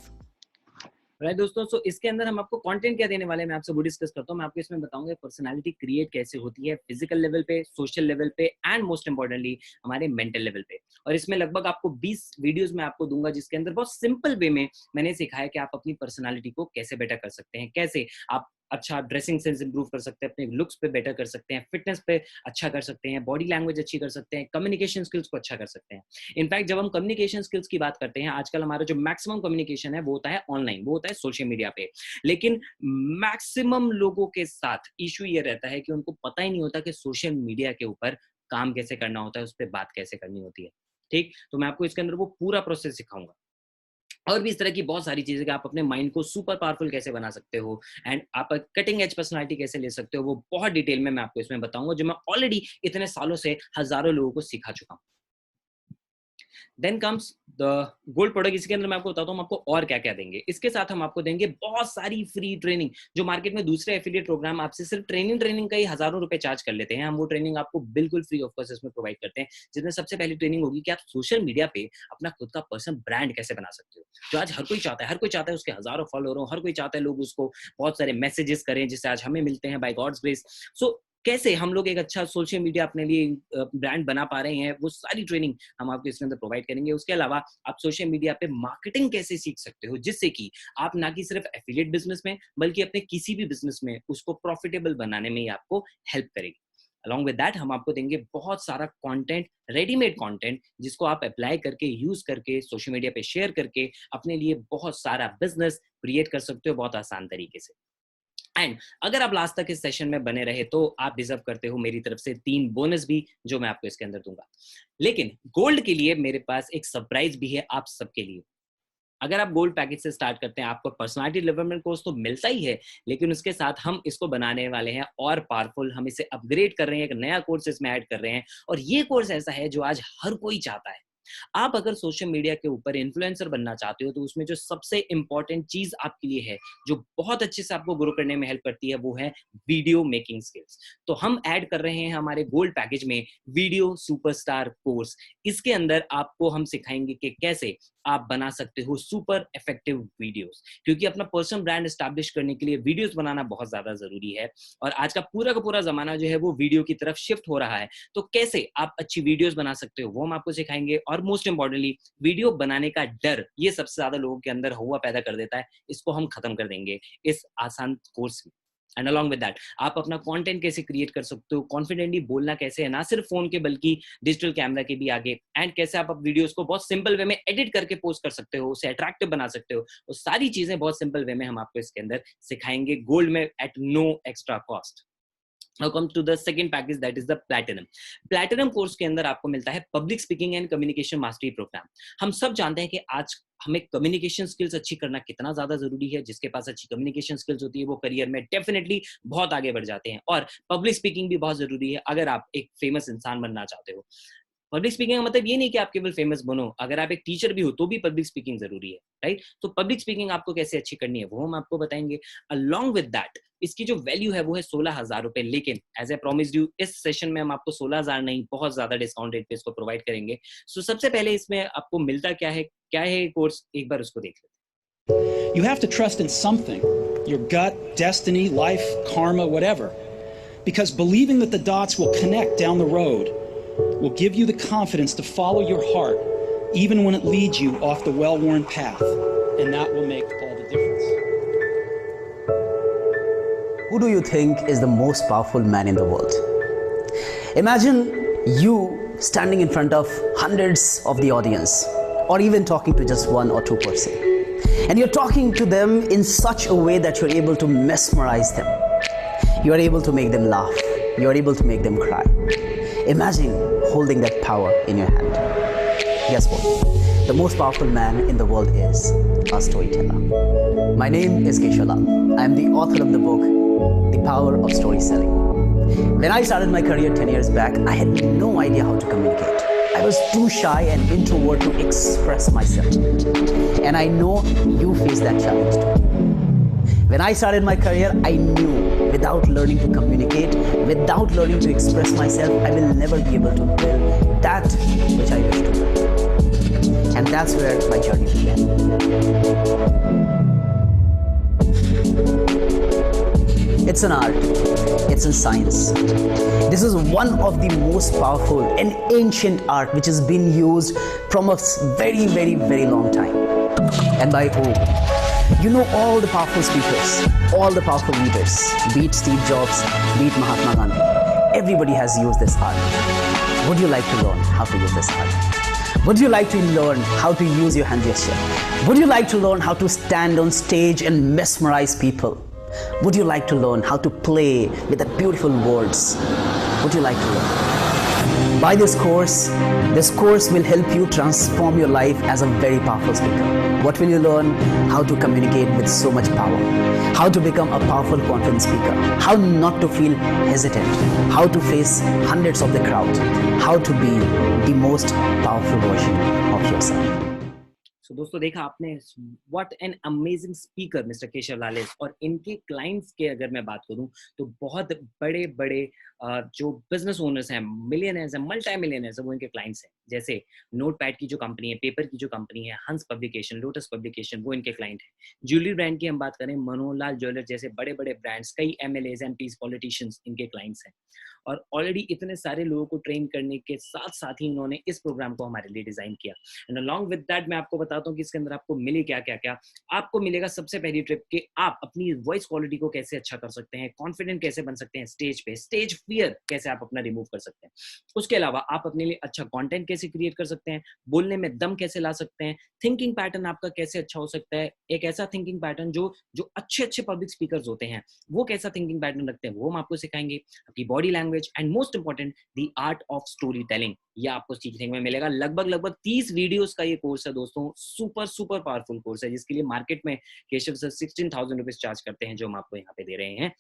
A: Right दोस्तों, इसके अंदर हम आपको कंटेंट क्या देने वाले हैं, मैं आपसे वो डिस्कस करता हूँ। मैं आपको इसमें बताऊंगा पर्सनालिटी क्रिएट कैसे होती है फिजिकल लेवल पे, सोशल लेवल पे एंड मोस्ट इंपॉर्टेंटली हमारे मेंटल लेवल पे। और इसमें लगभग आपको 20 वीडियोस में आपको दूंगा, जिसके अंदर बहुत सिंपल वे में मैंने सिखाया कि आप अपनी पर्सनालिटी को कैसे बेटर कर सकते हैं, कैसे आप अच्छा ड्रेसिंग सेंस इंप्रूव कर सकते हैं, अपने लुक्स पे बेटर कर सकते हैं, फिटनेस पे अच्छा कर सकते हैं, बॉडी लैंग्वेज अच्छी कर सकते हैं, कम्युनिकेशन स्किल्स को अच्छा कर सकते हैं। इनफैक्ट जब हम कम्युनिकेशन स्किल्स की बात करते हैं, आजकल हमारा जो मैक्सिमम कम्युनिकेशन है वो होता है ऑनलाइन, वो होता है सोशल मीडिया पे। लेकिन मैक्सिमम लोगों के साथ इशू ये रहता है कि उनको पता ही नहीं होता कि सोशल मीडिया के ऊपर काम कैसे करना होता है, उस पर बात कैसे करनी होती है। ठीक, तो मैं आपको इसके अंदर वो पूरा प्रोसेस सिखाऊंगा और भी इस तरह की बहुत सारी चीजें कि आप अपने माइंड को सुपर पावरफुल कैसे बना सकते हो एंड आप कटिंग एज पर्सनालिटी कैसे ले सकते हो, वो बहुत डिटेल में मैं आपको इसमें बताऊंगा, जो मैं ऑलरेडी इतने सालों से हजारों लोगों को सिखा चुका हूं। Then comes the gold product. इसके अंदर मैं आपको बताता हूँ आपको और क्या क्या देंगे। इसके साथ हम आपको देंगे बहुत सारी फ्री ट्रेनिंग, जो मार्केट में दूसरे एफिलिएट प्रोग्राम आपसे सिर्फ ट्रेनिंग का ही हजारों रुपए चार्ज कर लेते हैं, हम वो ट्रेनिंग आपको बिल्कुल फ्री ऑफ कॉस्ट इसमें प्रोवाइड करते हैं। जिसमें सबसे पहली ट्रेनिंग होगी कि आप सोशल मीडिया पे अपना खुद का पर्सनल ब्रांड कैसे बना सकते हो, जो आज हर कोई चाहता है उसके हजारों फॉलोअर हो, हर कोई चाहता है लोग उसको बहुत सारे मैसेजेस करें, जिससे आज हमें मिलते हैं बाय गॉड्स ग्रेस। सो कैसे हम लोग एक अच्छा सोशल मीडिया अपने लिए ब्रांड बना पा रहे हैं, वो सारी ट्रेनिंग हम आपको इसके अंदर प्रोवाइड करेंगे। उसके अलावा आप सोशल मीडिया पे मार्केटिंग कैसे सीख सकते हो, जिससे कि आप ना कि सिर्फ एफिलिएट बिजनेस में बल्कि अपने किसी भी बिजनेस में उसको प्रॉफिटेबल बनाने में ही आपको हेल्प करेगी। अलॉन्ग विद दैट हम आपको देंगे बहुत सारा कंटेंट, रेडीमेड कंटेंट, जिसको आप अप्लाई करके, यूज करके, सोशल मीडिया पे शेयर करके अपने लिए बहुत सारा बिजनेस क्रिएट कर सकते हो बहुत आसान तरीके से। एंड अगर आप लास्ट तक इस सेशन में बने रहे तो आप डिजर्व करते हो मेरी तरफ से 3 बोनस भी, जो मैं आपको इसके अंदर दूंगा। लेकिन गोल्ड के लिए मेरे पास एक सरप्राइज भी है आप सबके लिए। अगर आप गोल्ड पैकेज से स्टार्ट करते हैं, आपको पर्सनालिटी डेवलपमेंट कोर्स तो मिलता ही है, लेकिन उसके साथ हम इसको बनाने वाले हैं और पावरफुल, हम इसे अपग्रेड कर रहे हैं, एक नया कोर्स इसमें ऐड कर रहे हैं। और ये कोर्स ऐसा है जो आज हर कोई चाहता है। आप अगर सोशल मीडिया के ऊपर इन्फ्लुएंसर बनना चाहते हो, तो उसमें जो सबसे इंपॉर्टेंट चीज आपके लिए है, जो बहुत अच्छे से आपको ग्रो करने में हेल्प करती है, वो है वीडियो मेकिंग स्किल्स। तो हम ऐड कर रहे हैं हमारे गोल्ड पैकेज में वीडियो सुपरस्टार कोर्स। इसके अंदर आपको हम सिखाएंगे कि कैसे आप बना सकते हो सुपर इफेक्टिव वीडियोस, क्योंकि अपना पर्सनल ब्रांड एस्टैब्लिश करने के लिए वीडियोस बनाना बहुत ज्यादा जरूरी है। और आज का पूरा जमाना जो है वो वीडियो की तरफ शिफ्ट हो रहा है। तो कैसे आप अच्छी वीडियोस बना सकते हो, वो हम आपको सिखाएंगे। और मोस्ट इंपॉर्टेंटली, वीडियो बनाने का डर, ये सबसे ज्यादा लोगों के अंदर हुआ पैदा कर देता है, इसको हम खत्म कर देंगे इस आसान कोर्स में। एंड अलॉन्ग विद दैट, आप अपना कंटेंट कैसे क्रिएट कर सकते हो, कॉन्फिडेंटली बोलना कैसे है, ना सिर्फ फोन के बल्कि डिजिटल कैमरा के भी आगे, एंड कैसे आप वीडियोस को बहुत सिंपल वे में एडिट करके पोस्ट कर सकते हो, उसे अट्रैक्टिव बना सकते हो। वो सारी चीजें बहुत सिंपल वे में हम आपको इसके अंदर सिखाएंगे गोल्ड में at no extra cost. Now come to the second package, that is the platinum. Platinum course के अंदर आपको मिलता है public speaking and communication mastery program. हम सब जानते हैं कि आज हमें कम्युनिकेशन स्किल्स अच्छी करना कितना ज्यादा जरूरी है। जिसके पास अच्छी कम्युनिकेशन स्किल्स होती है वो करियर में डेफिनेटली बहुत आगे बढ़ जाते हैं। और पब्लिक स्पीकिंग भी बहुत जरूरी है अगर आप एक फेमस इंसान बनना चाहते हो। पब्लिक स्पीकिंग का मतलब ये नहीं कि आप केवल फेमस बनो, अगर आप एक टीचर भी हो तो भी पब्लिक स्पीकिंग जरूरी है, राइट। तो पब्लिक स्पीकिंग आपको कैसे अच्छी करनी है वो हम आपको बताएंगे। अलॉन्ग विद दैट, इसकी जो वैल्यू है वो है 16,000 रुपए, लेकिन एज ए प्रॉमिस्ड यू इस सेशन में हम आपको 16,000 नहीं, बहुत ज्यादा डिस्काउंट रेट पे इसको प्रोवाइड करेंगे। सो सबसे पहले इसमें आपको मिलता क्या है कोर्स, एक बार उसको देख लेते हैं।
G: You have to trust in something, your gut, destiny, life, karma, whatever. Because believing that the dots will connect down the road will give you the confidence to follow your heart, even when it leads you off the well-worn path. And that will make all the difference.
H: Who do you think is the most powerful man in the world? Imagine you standing in front of hundreds of the audience, or even talking to just one or two person. And you're talking to them in such a way that you're able to mesmerize them. You are able to make them laugh. You are able to make them cry. Imagine holding that power in your hand. Guess what? The most powerful man in the world is a storyteller. My name is Keshala. I am the author of the book, The Power of Story Selling. When I started my career 10 years back, I had no idea how to communicate. I was too shy and introvert to express myself. And I know you face that challenge too. When I started my career, I knew without learning to communicate, without learning to express myself, I will never be able to build that which I wish to build. And that's where my journey began. It's an art, it's a science. This is one of the most powerful and ancient art which has been used from a very long time. And by who? You know all the powerful speakers, all the powerful leaders, be it Steve Jobs, be it Mahatma Gandhi. Everybody has used this art. Would you like to learn how to use this art? Would you like to learn how to use your hand gesture? Would you like to learn how to stand on stage and mesmerize people? Would you like to learn how to play with the beautiful words? Would you like to learn? Buy this course will help you transform your life as a very powerful speaker. What will you learn? How to communicate with so much power. How to become a powerful, confident speaker. How not to feel hesitant. How to face hundreds of the crowd. How to be the most powerful version of yourself.
A: So, दोस्तों देखा आपने, what an amazing speaker mister Keshav Lal. और इनके clients के अगर मैं बात करूं तो बहुत बड़े बड़े जो बिजनेस ओनर्स हैं, मिलियनर्स हैं, मल्टी मिलियनर्स हैं, वो इनके क्लाइंट्स हैं। जैसे नोटपैड की जो कंपनी है, पेपर की जो कंपनी है, हंस पब्लिकेशन, लोटस पब्लिकेशन, वो इनके क्लाइंट हैं। ज्वेलरी ब्रांड की हम बात करें, मनोहर लाल ज्वेलर जैसे बड़े बड़े ब्रांड्स, कई MLAs, MPs, पॉलिटिशियंस इनके क्लाइंट्स हैं। और ऑलरेडी इतने सारे लोगों को ट्रेन करने के साथ साथ ही इन्होंने इस प्रोग्राम को हमारे लिए डिजाइन किया। एंड अलॉन्ग विद दैट मैं आपको बताता हूँ कि इसके अंदर आपको मिले क्या क्या क्या। आपको मिलेगा सबसे पहली ट्रिप कि आप अपनी वॉइस क्वालिटी को कैसे अच्छा कर सकते हैं, कॉन्फिडेंट कैसे बन सकते हैं स्टेज पे, स्टेज फियर कैसे आप अपना रिमूव कर सकते हैं। उसके अलावा आप अपने लिए अच्छा कंटेंट कैसे क्रिएट कर सकते हैं, बोलने में दम कैसे ला सकते हैं, थिंकिंग पैटर्न आपका कैसे अच्छा हो सकता है, एक ऐसा थिंकिंग पैटर्न जो अच्छे पब्लिक स्पीकर्स होते हैं वो कैसा थिंकिंग पैटर्न रखते हैं वो हम आपको सिखाएंगे। आपकी body language language and most important the art of story telling. ये आपको सीखने में मिलेगा। लगभग 30 वीडियोस का ये कोर्स है दोस्तों। सुपर पावरफुल कोर्स है जिसके लिए मार्केट में केशव सर 16,000 रुपीज चार्ज करते हैं, जो हम आपको यहाँ पे दे रहे हैं।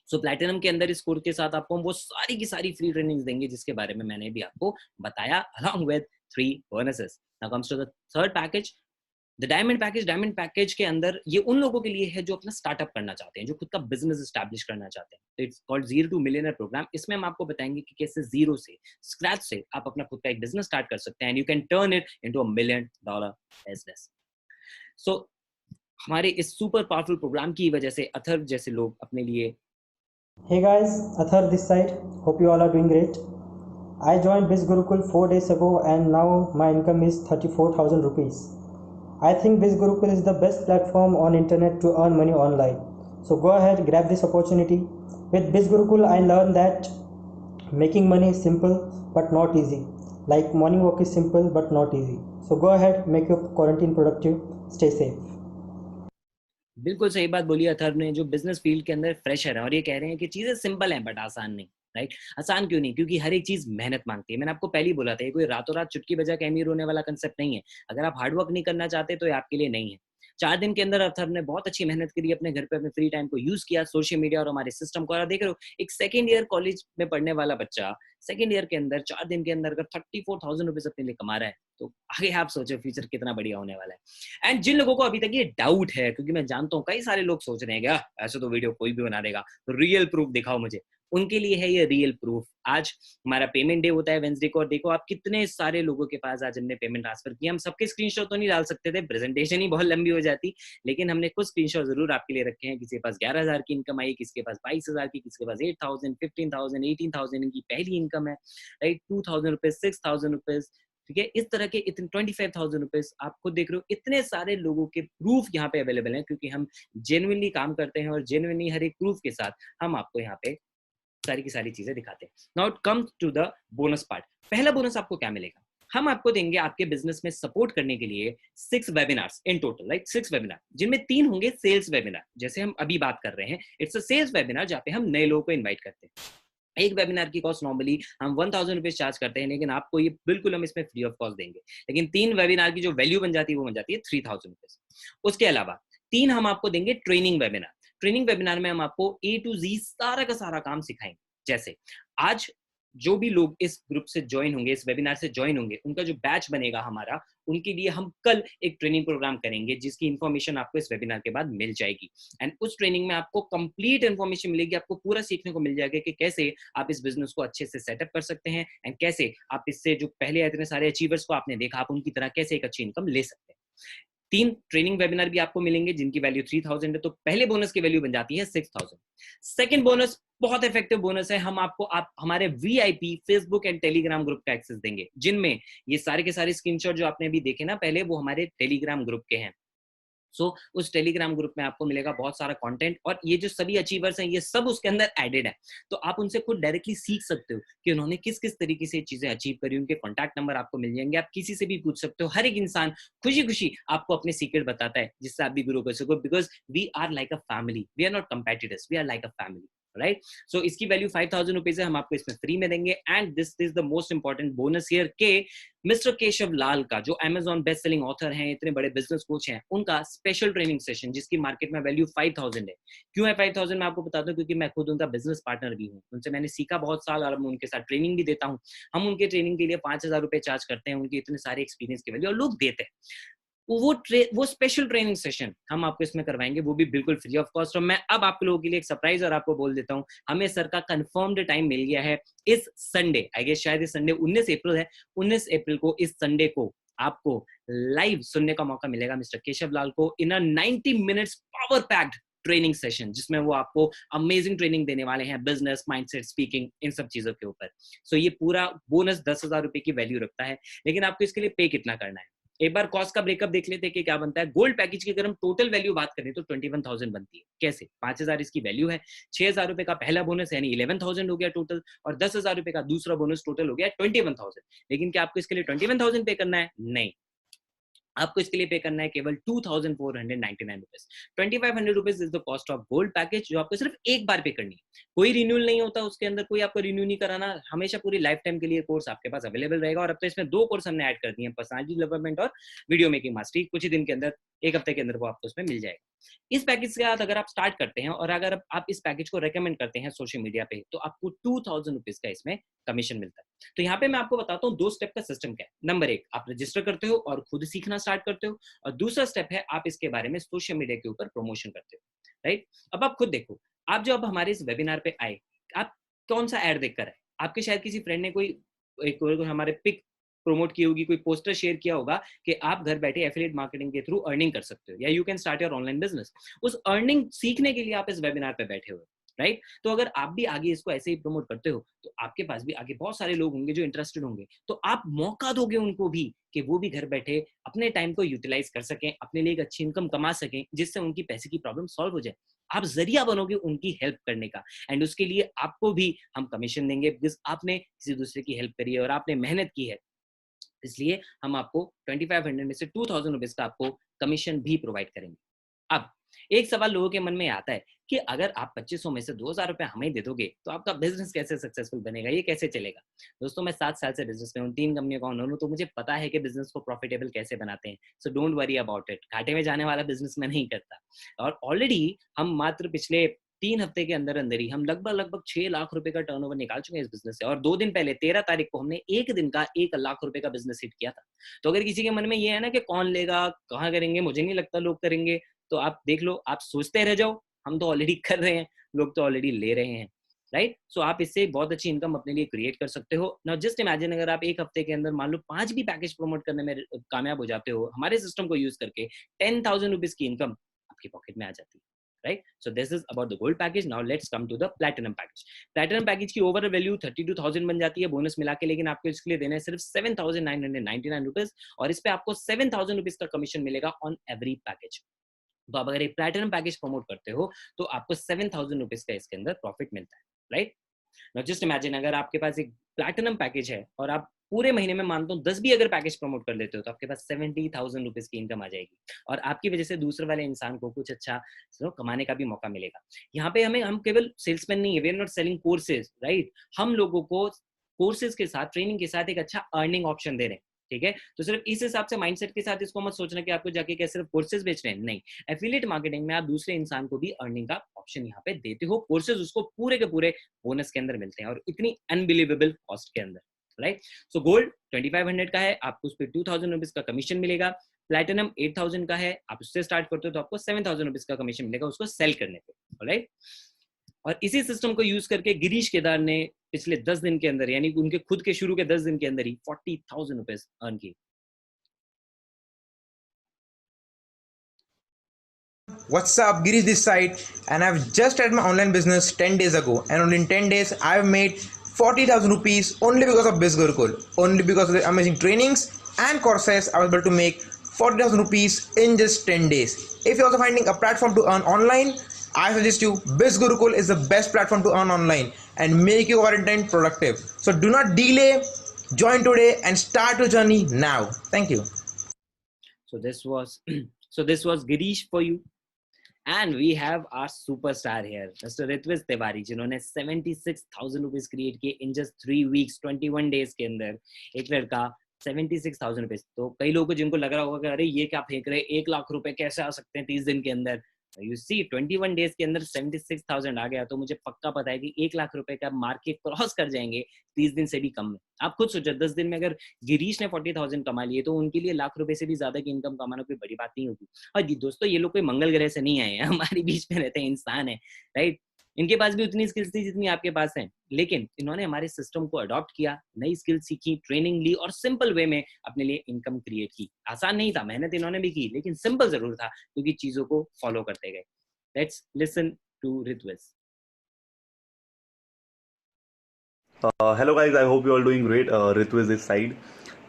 A: सो प्लैटिनम के अंदर इस कोर्स के साथ आपको हम वो सारी की सारी फ्री ट्रेनिंग्स देंगे जिसके बारे में मैंने भी आपको बताया, along with 3 bonuses. Now comes to the third package, the diamond package. Diamond package के अंदर ये उन लोगों के लिए है जो अपना स्टार्टअप करना चाहते हैं, जो खुद का बिजनेस एस्टैब्लिश करना चाहते हैं। It's called 0 to Millionaire program. इसमें हम आपको बताएंगे कि कैसे जीरो से, स्क्रैच से आप अपना खुद का एक बिजनेस स्टार्ट कर सकते हैं and you can turn it into $1 million business. So हमारे इस सुपर पावरफुल प्रोग्राम की वजह से अथर्व जैसे लोग अपने लिए
I: Hey guys, Athar this side. Hope you all are doing great. I joined Biz Gurukul 4 days ago and now my income is 34,000 rupees. I think Biz Gurukul is the best platform on internet to earn money online. So go ahead, grab this opportunity. With Biz Gurukul, I learned that making money is simple but not easy. Like morning walk is simple but not easy. So go ahead, make your quarantine productive. Stay safe.
A: बिल्कुल सही बात बोली अथर्व ने, जो business field के अंदर fresher है और ये कह रहे हैं कि चीजें सिंपल हैं बट आसान नहीं। राइट, आसान क्यों नहीं? क्योंकि हर एक चीज मेहनत मांगती है। मैंने आपको पहले ही बोला था, ये कोई रातों रात चुटकी बजा के अमीर होने वाला कंसेप्ट नहीं है। अगर आप हार्डवर्क नहीं करना चाहते तो ये आपके लिए नहीं है। 4 दिन के अंदर अथर्व ने बहुत अच्छी मेहनत करी, अपने घर पे अपने फ्री टाइम को यूज किया, सोशल मीडिया और हमारे सिस्टम को। और देख रहे हो, एक सेकेंड ईयर कॉलेज में पढ़ने वाला बच्चा सेकेंड ईयर के अंदर 4 दिन के अंदर अगर 34,000 रुपीज अपने लिए कमा रहा है तो आगे आप सोचो फ्यूचर कितना बढ़िया होने वाला है। एंड जिन लोगों को अभी तक ये डाउट है, क्योंकि मैं जानता हूँ कई सारे लोग सोच रहे हैं क्या ऐसे तो वीडियो कोई भी बना देगा, तो रियल प्रूफ दिखाओ मुझे, उनके लिए है ये रियल प्रूफ। आज हमारा पेमेंट डे होता है वेंसडे को, और देखो आप कितने सारे लोगों के पास आज हमने पेमेंट ट्रांसफर किया। हम सबके स्क्रीनशॉट तो नहीं डाल सकते थे, प्रेजेंटेशन ही बहुत लंबी हो जाती, लेकिन हमने कुछ स्क्रीनशॉट जरूर आपके लिए रखे हैं। किसी के पास 11,000 की इनकम आई, किसी के पास 22,000 की, किसी के पास 8,000, 15,000, 18,000 इनकी पहली इनकम है। राइट, 2,000 रुपीज, 6,000 रुपीज, ठीक है, इस तरह के इतने 25,000 रुपीज आप खुद देख रहे हो। इतने सारे लोगों के प्रूफ यहाँ पे अवेलेबल हैं, क्योंकि हम जेन्युइनली काम करते हैं और जेन्युइनली हर एक प्रूफ के साथ हम आपको यहाँ पे सारी की सारी चीजें दिखाते हैं। Now it comes to the bonus part. पहला बोनस आपको क्या मिलेगा? हम आपको देंगे आपके बिजनेस में सपोर्ट करने के लिए 6 webinars in total, right, 6 webinar, जिनमें 3 होंगे सेल्स वेबिनार, जैसे हम अभी बात कर रहे हैं। इट्स अ सेल्स वेबिनार जहाँ पे हम नए लोगों को इन्वाइट करते हैं। एक वेबिनार की कॉस्ट नॉर्मली हम 1,000 रुपीज चार्ज करते हैं, लेकिन आपको ये बिल्कुल हम इसमें फ्री ऑफ कॉस्ट देंगे। लेकिन 3 वेबिनार की जो वैल्यू बन जाती है वो बन जाती है 3,000 रुपीज। उसके अलावा 3 हम आपको देंगे ट्रेनिंग वेबिनार। ट्रेनिंग वेबिनार में हम आपको A to Z सारा का सारा काम सिखाएंगे। जैसे आज जो भी लोग इस ग्रुप से ज्वाइन होंगे, इस वेबिनार से ज्वाइन होंगे, उनका जो बैच बनेगा हमारा, उनके लिए हम कल एक ट्रेनिंग प्रोग्राम करेंगे जिसकी इन्फॉर्मेशन आपको इस वेबिनार के बाद मिल जाएगी। एंड उस ट्रेनिंग में आपको कंप्लीट इन्फॉर्मेशन मिलेगी, आपको पूरा सीखने को मिल जाएगा कि कैसे आप इस बिजनेस को अच्छे से सेटअप कर सकते हैं एंड कैसे आप इससे जो पहले इतने सारे अचीवर्स को आपने देखा, आप उनकी तरह कैसे एक अच्छी इनकम ले सकते हैं। 3 ट्रेनिंग वेबिनार भी आपको मिलेंगे जिनकी वैल्यू 3,000 है, तो पहले बोनस की वैल्यू बन जाती है 6,000। सेकंड बोनस बहुत इफेक्टिव बोनस है, हम आपको हमारे VIP Facebook and Telegram group का एक्सेस देंगे, जिनमें ये सारे के सारे स्क्रीनशॉट जो आपने अभी देखे ना पहले, वो हमारे टेलीग्राम ग्रुप के हैं। सो उस टेलीग्राम ग्रुप में आपको मिलेगा बहुत सारा कंटेंट, और ये जो सभी अचीवर्स हैं ये सब उसके अंदर एडेड है, तो आप उनसे खुद डायरेक्टली सीख सकते हो कि उन्होंने किस किस तरीके से चीजें अचीव करी। उनके कॉन्टैक्ट नंबर आपको मिल जाएंगे, आप किसी से भी पूछ सकते हो। हर एक इंसान खुशी खुशी आपको अपने सीक्रेट बताता है जिससे आप भी ग्रो कर सको, because we are like a family, we are not competitors, we are like a family, right. So इसकी वैल्यू 5,000 रुपीज है, हम आपको इसमें फ्री में देंगे। And this is the most important bonus here के मिस्टर केशव लाल का, जो Amazon बेस्ट सेलिंग ऑथर हैं, इतने बड़े बिजनेस कोच हैं, उनका स्पेशल ट्रेनिंग सेशन जिसकी मार्केट में वैल्यू 5,000 है। क्यों है 5,000 मैं आपको बताता हूँ, क्योंकि मैं खुद उनका बिजनेस पार्टनर भी हूँ, उनसे मैंने सीखा बहुत साल और मैं उनके साथ ट्रेनिंग भी देता हूँ। हम उनके ट्रेनिंग के लिए 5,000 रुपए चार्ज करते हैं, उनके इतने सारे एक्सपीरियंस की वैल्यू और लोग देते हैं। वो स्पेशल ट्रेनिंग सेशन हम आपको इसमें करवाएंगे, वो भी बिल्कुल फ्री ऑफ कॉस्ट। और मैं अब आप लोगों के लिए एक सरप्राइज और आपको बोल देता हूँ, हमें सर का कंफर्म्ड टाइम मिल गया है इस संडे, आई गेस शायद इस संडे 19 अप्रैल है, 19 अप्रैल को इस संडे को आपको लाइव सुनने का मौका मिलेगा मिस्टर केशव लाल को इन अ 90 minutes power packed training session, जिसमें वो आपको अमेजिंग ट्रेनिंग देने वाले हैं, बिजनेस, माइंडसेट, स्पीकिंग, इन सब चीजों के ऊपर। सो ये पूरा बोनस 10,000 रुपए की वैल्यू रखता है, लेकिन आपको इसके लिए पे कितना करना है। एक बार कॉस्ट का ब्रेकअप देख लेते हैं कि क्या बनता है। गोल्ड पैकेज की अगर हम टोटल वैल्यू बात करें तो 21,000 बनती है। कैसे? 5,000 इसकी वैल्यू है, 6,000 रुपए का पहला बोनस यानी 11,000 हो गया टोटल, और 10,000 रुपए का दूसरा बोनस टोटल हो गया 21,000। लेकिन क्या आपको इसके लिए 21,000 पे करना है? नहीं, आपको इसके लिए पे करना है केवल 2499 rupees. 2500 rupees is the cost of gold package, जो आपको सिर्फ एक बार पे करनी है। कोई रिन्यूअल नहीं होता उसके अंदर, कोई आपको रिन्यू नहीं कराना, हमेशा पूरी लाइफ टाइम के लिए कोर्स आपके पास अवेलेबल रहेगा। और अब तो इसमें 2 कोर्स हमने ऐड कर दिए हैं, पर्सनालिटी डेवलपमेंट और वीडियो मेकिंग मास्टरी। कुछ ही दिन के अंदर, एक हफ्ते के अंदर वो आपको उसमें मिल जाएगा। इस पैकेज के साथ अगर आप स्टार्ट करते हैं और अगर आप इस पैकेज को रेकमेंड करते हैं सोशल मीडिया पे, तो आपको 2000 रुपीज का इसमें कमीशन मिलता है। तो यहाँ पे मैं आपको बताता हूँ 2 स्टेप का सिस्टम क्या है। नंबर 1, आप रजिस्टर करते हो और खुद सीखना स्टार्ट करते हो, और दूसरा स्टेप है आप इसके बारे में सोशल मीडिया के ऊपर प्रमोशन करते हो, राइट। अब आप खुद देखो, आप जो अब हमारे इस वेबिनार पे आए, आप कौन सा ऐड देखकर आए? आपके शायद किसी फ्रेंड ने कोई हमारे पिक प्रमोट की होगी, कोई पोस्टर शेयर किया होगा कि आप घर बैठे एफिलिएट मार्केटिंग के थ्रू अर्निंग कर सकते हो, या you can start your online business. उस अर्निंग सीखने के लिए आप इस वेबिनार पे बैठे हो, राइट। तो अगर आप भी आगे इसको ऐसे ही प्रमोट करते हो, तो आपके पास भी आगे बहुत सारे लोग होंगे जो इंटरेस्टेड होंगे, तो आप मौका दोगे उनको भी कि वो भी घर बैठे अपने टाइम को यूटिलाइज कर सकें, अपने लिए एक अच्छी इनकम कमा सकें, जिससे उनकी पैसे की प्रॉब्लम सॉल्व हो जाए। आप जरिया बनोगे उनकी हेल्प करने का, एंड उसके लिए आपको भी हम कमीशन देंगे, बिकॉज आपने किसी दूसरे की हेल्प करी है और आपने मेहनत की है, इसलिए हम आपको 2500 में से 2000 रुपीज का आपको कमीशन भी प्रोवाइड करेंगे। अब एक सवाल लोगों के मन में आता है कि अगर आप 2500 में से 2000 रुपए हमें दे दोगे तो आपका बिजनेस कैसे सक्सेसफुल बनेगा, ये कैसे चलेगा? दोस्तों, मैं 7 साल से बिजनेस में हूँ, 3 कंपनियों का ओनर हूँ, तो मुझे पता है कि बिजनेस को प्रॉफिटेबल कैसे बनाते हैं। So don't worry about it, घाटे में जाने वाला बिजनेस मैं नहीं करता। और ऑलरेडी हम मात्र पिछले 3 हफ्ते के अंदर अंदर ही हम लगभग 6 लाख रुपए का टर्नओवर निकाल चुके हैं इस बिजनेस से। और 2 दिन पहले 13 तारीख को हमने एक दिन का 1 लाख रुपए का बिजनेस हिट किया था। तो अगर किसी के मन में ये है ना कि कौन लेगा, कहाँ करेंगे, मुझे नहीं लगता लोग करेंगे, तो आप देख लो, आप सोचते रह जाओ, हम तो ऑलरेडी कर रहे हैं, लोग तो ऑलरेडी ले रहे हैं, राइट। सो आप इससे बहुत अच्छी इनकम अपने लिए क्रिएट कर सकते हो। नाउ जस्ट इमेजिन, अगर आप एक हफ्ते के अंदर मान लो 5 भी पैकेज प्रमोट करने में कामयाब हो जाते हो हमारे सिस्टम को यूज करके, 10,000 रुपीज की इनकम आपकी पॉकेट में आ जाती है, right? So this is about the gold package. Now let's come to the platinum package. Platinum package की ओवरऑल वैल्यू 32,000 बन जाती है बोनस मिला के, लेकिन आपको इसके लिए देना है सिर्फ 7,999 रुपीज, और इस पे आपको 7,000 रुपीज का कमीशन मिलेगा ऑन एवरी पैकेज। तो आप अगर एक प्लैटिनम पैकेज प्रमोट करते हो तो आपको 7,000 रुपीज का इसके अंदर प्रॉफिट मिलता है, राइट। नाउ जस्ट इमेजिन, अगर आपके पास एक प्लैटिनम पैकेज है और आप पूरे महीने में मानता हूँ 10 भी अगर पैकेज प्रमोट कर लेते हो, तो आपके पास 70,000 रुपीज की इनकम आ जाएगी, और आपकी वजह से दूसरे वाले इंसान को कुछ अच्छा कमाने का भी मौका मिलेगा। यहाँ पे हम केवल सेल्समैन नहीं है, we are not selling courses, right. हम लोगों को कोर्सेज के साथ, ट्रेनिंग के साथ एक अच्छा अर्निंग ऑप्शन दे रहे हैं, ठीक है। तो सिर्फ इस हिसाब से माइंडसेट के साथ इसको मत सोचना कि आपको जाके क्या सिर्फ कोर्सेज बेच रहे हैं, नहीं। एफिलिएट मार्केटिंग में आप दूसरे इंसान को भी अर्निंग का ऑप्शन यहाँ पे देते हो, कोर्सेज उसको पूरे के पूरे बोनस के अंदर मिलते हैं, और इतनी अनबिलीवेबल कॉस्ट के अंदर, राइट। सो गोल्ड 2500 का है, आपको उस पर 2,000 रुपीज का कमीशन मिलेगा। प्लैटिनम 8,000 का है, आप उससे स्टार्ट करते हो तो आपको 7,000 रुपीज का कमीशन मिलेगा उसको सेल करने पे, राइट। और इसी सिस्टम को यूज करके गिरीश केदार ने पिछले 10 दिन के अंदर, यानी उनके खुद के शुरू के 10 दिन के अंदर ही 40,000 रुपीज अर्न किए।
J: What's up, Girish this side, and I've just started my online business 10 days ago, and only in 10 days I've made 40,000 rupees only because of Biz Gurukul. Only because of the amazing trainings and courses I was able to make 40,000 rupees in just 10 days. If you're also finding a platform to earn online, I suggest you Biz Gurukul is the best platform to earn online and make your content productive. So do not delay, join today and start your journey now. Thank you.
A: So this was Girish for you. And we have our superstar here, Mr. Ritviz Tiwari, जिन्होंने 76,000 rupees create किए in just 3 weeks, 21 days के अंदर। एक लड़का 76,000 rupees, तो कई लोगों को जिनको लग रहा होगा कि अरे ये क्या फेंक रहे, 1 लाख रुपए कैसे आ सकते हैं 30 दिन के अंदर। यू सी 21 days के अंदर 76,000 आ गया, तो मुझे पक्का पता है कि 1 लाख रुपए का मार्केट क्रॉस कर जाएंगे 30 दिन से भी कम में। आप खुद सोचो, 10 दिन में अगर गिरीश ने 40,000 कमा लिए, तो उनके लिए लाख रुपए से भी ज्यादा की इनकम कमाना कोई बड़ी बात नहीं होगी। और दोस्तों, ये लोग कोई मंगल ग्रह से नहीं आए हैं, हमारे बीच में रहते हैं, इंसान है, राइट। इनके पास भी उतनी स्किल्स थी जितनी आपके पास है, लेकिन इन्होंने हमारे सिस्टम को अडॉप्ट किया, नई स्किल सीखी, ट्रेनिंग ली और सिंपल वे में अपने लिए इनकम क्रिएट की। आसान नहीं था, मेहनत इन्होंने भी की, लेकिन सिंपल जरूर था क्योंकि चीजों को फॉलो करते गए। Let's listen to Ritviz.
K: Hello guys, I hope you all doing great. Ritviz this side.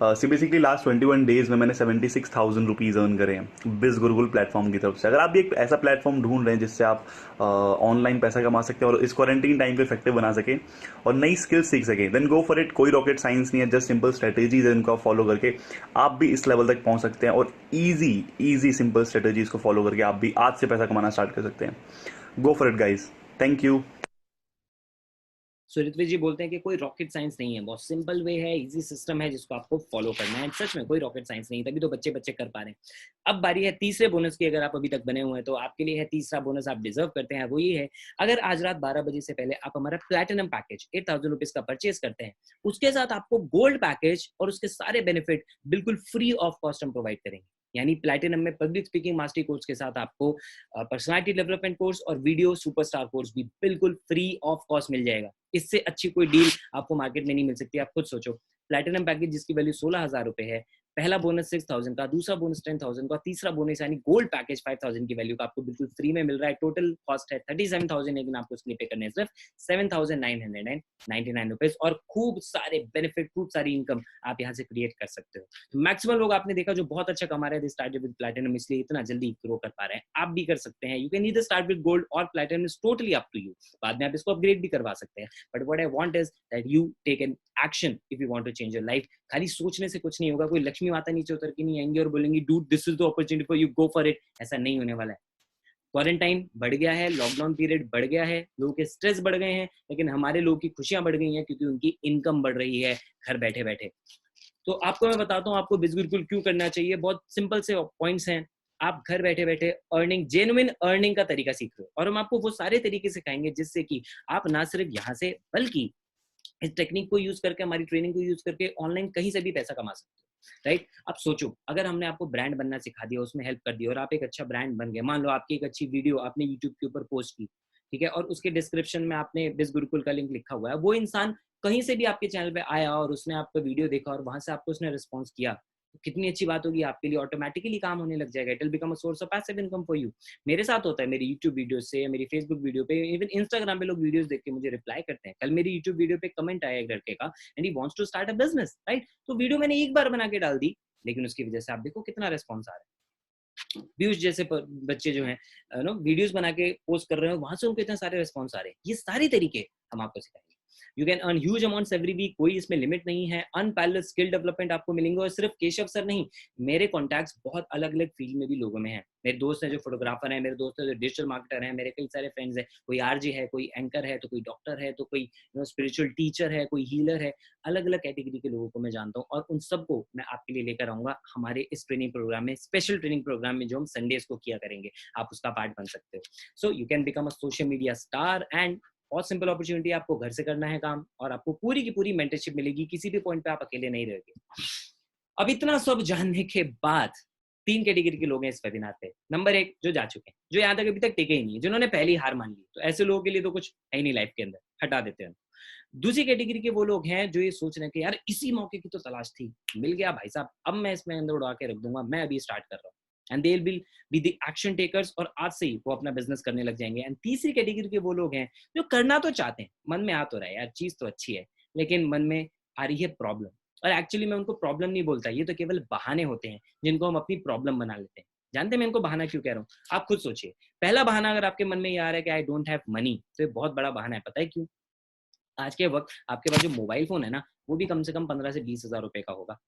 K: Basically last 21 days में मैंने 76,000 रुपीज़ अर्न करे हैं बिज गुरुकुल प्लेटफॉर्म की तरफ से। अगर आप भी एक ऐसा प्लेटफॉर्म ढूंढ रहे हैं जिससे आप ऑनलाइन पैसा कमा सकते हैं और इस क्वारंटीन टाइम पे इफेक्टिव बना सकें और नई स्किल्स सीख सकें, देन गो फॉर इट। कोई रॉकेट साइंस नहीं है, जस्ट सिंपल स्ट्रेटेजीज है, इनको आप फॉलो करके आप भी इस लेवल तक पहुंच सकते हैं और ईजी सिंपल स्ट्रेटेजीज को फॉलो करके आप भी आज से पैसा कमाना स्टार्ट कर सकते हैं। Go for it guys, thank you.
A: So Ritvik ji बोलते हैं कि कोई रॉकेट साइंस नहीं है, बहुत सिंपल वे है, इजी सिस्टम है जिसको आपको फॉलो करना है। सच में कोई रॉकेट साइंस नहीं, तभी तो बच्चे कर पा रहे हैं। अब बारी है तीसरे बोनस की। अगर आप अभी तक बने हुए हैं तो आपके लिए है तीसरा बोनस, आप डिजर्व करते हैं। वो ये है, अगर आज रात 12 बजे से पहले आप हमारा प्लैटिनम पैकेज 8,000 रुपीज का परचेज करते हैं, उसके साथ आपको गोल्ड पैकेज और उसके सारे बेनिफिट बिल्कुल फ्री ऑफ कॉस्ट हम प्रोवाइड करेंगे। यानी प्लैटिनम में पब्लिक स्पीकिंग मास्टरी कोर्स के साथ आपको पर्सनालिटी डेवलपमेंट कोर्स और वीडियो सुपरस्टार कोर्स भी बिल्कुल फ्री ऑफ कॉस्ट मिल जाएगा। इससे अच्छी कोई डील आपको मार्केट में नहीं मिल सकती। आप खुद सोचो, प्लैटिनम पैकेज जिसकी वैल्यू 16,000 रुपए है, पहला बोनस 6,000 का, दूसरा बोनस 10,000 का, तीसरा बोनस यानी गोल्ड पैकेज 5,000 की वैल्यू का आपको बिल्कुल फ्री में मिल रहा है। टोटल कॉस्ट है 37,000, लेकिन आपको इसके लिए पे करने हैं सिर्फ 7,999 रुपीज और खूब सारे बेनिफिट, खूब सारी इनकम आप यहाँ से क्रिएट कर सकते हो। तो मैक्सिमम लोग आपने देखा जो बहुत अच्छा कमा रहे थे स्टार्टेड विद प्लैटिनम, इसलिए इतना जल्दी ग्रो कर पा रहे हैं। आप भी कर सकते हैं। You can either start with gold और platinum, is totally up to you. बाद में आप इसको अपग्रेड भी करवा सकते हैं, but what I want is that you take an action if you want to change your life. खाली सोचने से कुछ नहीं होगा। कोई लक्ष्मी माता नीचे उतर के नहीं आएंगी और बोलेंगी dude this is the opportunity for you, go for it. ऐसा नहीं होने वाला है। क्वारंटाइन बढ़ गया है, लॉकडाउन पीरियड बढ़ गया है, लोगों के स्ट्रेस बढ़ गए हैं, लेकिन हमारे लोगों की खुशियां बढ़ गई हैं क्योंकि उनकी इनकम बढ़ रही है घर बैठे बैठे। तो आपको मैं बताता हूँ आपको बिज गुरुकुल क्यों करना चाहिए। बहुत सिंपल से पॉइंट्स हैं। आप घर बैठे बैठे अर्निंग, जेन्युइन अर्निंग का तरीका सीख रहे हो और हम आपको वो सारे तरीके सिखाएंगे जिससे कि आप ना सिर्फ यहाँ से बल्कि इस टेक्निक को यूज करके, हमारी ट्रेनिंग को यूज करके ऑनलाइन कहीं से भी पैसा कमा सकते हो। राइट? अब सोचो, अगर हमने आपको ब्रांड बनना सिखा दिया, उसमें हेल्प कर दी और आप एक अच्छा ब्रांड बन गए। मान लो आपकी एक अच्छी वीडियो आपने यूट्यूब के ऊपर पोस्ट की, ठीक है, और उसके डिस्क्रिप्शन में आपने बिज गुरुकुल का लिंक लिखा हुआ है। वो इंसान कहीं से भी आपके चैनल पे आया और उसने आपका वीडियो देखा और वहां से आपको उसने रिस्पॉन्स किया, तो कितनी अच्छी बात होगी आपके लिए। ऑटोमेटिकली काम होने लग जाएगा। It will become a source of passive income for you. मेरे साथ होता है, मेरी यूट्यूब वीडियो से, मेरी फेसबुक वीडियो पे, इवन इंस्टाग्राम पे लोग वीडियोस देख के मुझे रिप्लाई करते हैं। कल मेरी यूट्यूब वीडियो पे कमेंट आया एक लड़के का, and he wants to start a business. Right? तो वीडियो मैंने एक बार बना के डाल दी, लेकिन उसकी वजह से आप देखो कितना रेस्पॉन्स आ रहा है। व्यूज जैसे बच्चे जो हैं नो वीडियोस बना के पोस्ट कर रहे हैं, वहां से उनको इतने सारे रेस्पॉन्स आ रहे हैं। ये सारे तरीके हम आपको सिखाएंगे। You can earn huge amounts every week, कोई इसमें लिमिट नहीं है। अनपैरेलल्ड स्किल डेवलपमेंट आपको मिलेंगे। और सिर्फ केशव सर नहीं, मेरे कॉन्टैक्ट्स बहुत अलग अलग फील्ड में भी लोगों में हैं। मेरे दोस्त हैं जो फोटोग्राफर हैं, मेरे दोस्त हैं जो डिजिटल मार्केटर हैं, मेरे कई सारे फ्रेंड्स हैं। कोई आरजे है, कोई एंकर है, तो कोई डॉक्टर है, तो कोई स्पिरिचुअल टीचर है, कोई हीलर है। अलग अलग कैटेगरी के लोगों को मैं जानता हूँ और उन सबको मैं आपके लिए लेकर आऊंगा हमारे इस ट्रेनिंग प्रोग्राम में, स्पेशल ट्रेनिंग प्रोग्राम में जो हम संडेज को किया करेंगे। आप उसका पार्ट बन सकते हो। So you can become a social media star and बहुत सिंपल अपॉर्चुनिटी। आपको घर से करना है काम और आपको पूरी की पूरी मेंटरशिप मिलेगी। किसी भी पॉइंट पे आप अकेले नहीं रहोगे। अब इतना सब जानने के बाद 3 कैटेगरी के लोग हैं इस वेबिनार पे। नंबर 1, जो जा चुके हैं, जो यहाँ तक अभी तक टिके ही नहीं, जिन्होंने पहली हार मान ली। तो ऐसे लोगों के लिए तो कुछ है ही नहीं लाइफ के अंदर, हटा देते हैं। दूसरी कैटेगरी के वो लोग हैं जो ये सोच रहे हैं कि यार इसी मौके की तो तलाश थी, मिल गया भाई साहब, अब मैं इसमें अंदर उड़ा के रख दूंगा, मैं अभी स्टार्ट कर रहा हूँ। And they will be the action takers और आज से ही वो अपना बिजनेस करने लग जाएंगे। एंड तीसरी कैटेगरी के वो लोग हैं जो करना तो चाहते हैं, मन में आ तो रहा है यार चीज तो अच्छी है, लेकिन मन में आ रही है प्रॉब्लम। और एक्चुअली मैं उनको प्रॉब्लम नहीं बोलता, ये तो केवल बहाने होते हैं जिनको हम अपनी प्रॉब्लम बना लेते हैं। जानते हैं मैं इनको बहाना क्यों कह रहा हूँ? आप खुद सोचिए। पहला बहाना अगर आपके मन में ये आ रहा है कि आई डोंट हैव मनी, तो ये बहुत बड़ा बहाना है। पता है क्यों? आज के वक्त आपके पास जो मोबाइल फोन है ना, वो भी कम से कम 15 से 20 हजार रुपए का होगा।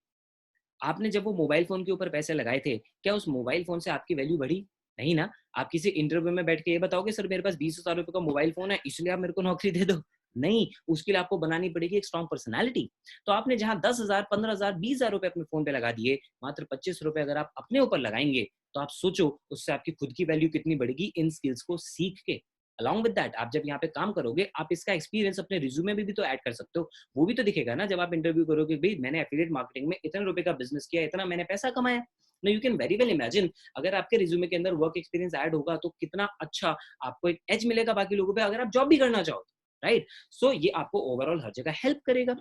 A: आपने जब वो मोबाइल फोन के ऊपर पैसे लगाए थे, क्या उस मोबाइल फोन से आपकी वैल्यू बढ़ी? नहीं ना। आप किसी इंटरव्यू में बैठ के ये बताओगे सर मेरे पास 20,000 रुपए का मोबाइल फोन है, इसलिए आप मेरे को नौकरी दे दो। नहीं, उसके लिए आपको बनानी पड़ेगी एक स्ट्रॉन्ग पर्सनालिटी। तो आपने जहां 10,000, 15,000, 20,000 रुपए अपने फोन पे लगा दिए, मात्र 25 रुपए अगर आप अपने ऊपर लगाएंगे, तो आप सोचो उससे आपकी खुद की वैल्यू कितनी बढ़ेगी इन स्किल्स को सीख के। अलॉन्ग विद दैट, आप जब यहाँ पे काम करोगे, आप इसका एक्सपीरियंस अपने रिज्यूमे में भी तो ऐड कर सकते हो। वो भी तो दिखेगा ना जब आप इंटरव्यू करोगे, भाई मैंने एफिलिएट मार्केटिंग में इतने रुपए का बिजनेस किया, इतना मैंने पैसा कमाया। No, you can very well imagine, अगर आपके रिज्यूमे के अंदर वर्क एक्सपीरियंस ऐड होगा तो कितना अच्छा आपको एक एज मिलेगा बाकी लोगों पे, अगर आप जॉब भी करना चाहो। राइट? सो ये आपको ओवरऑल हर जगह हेल्प करेगा।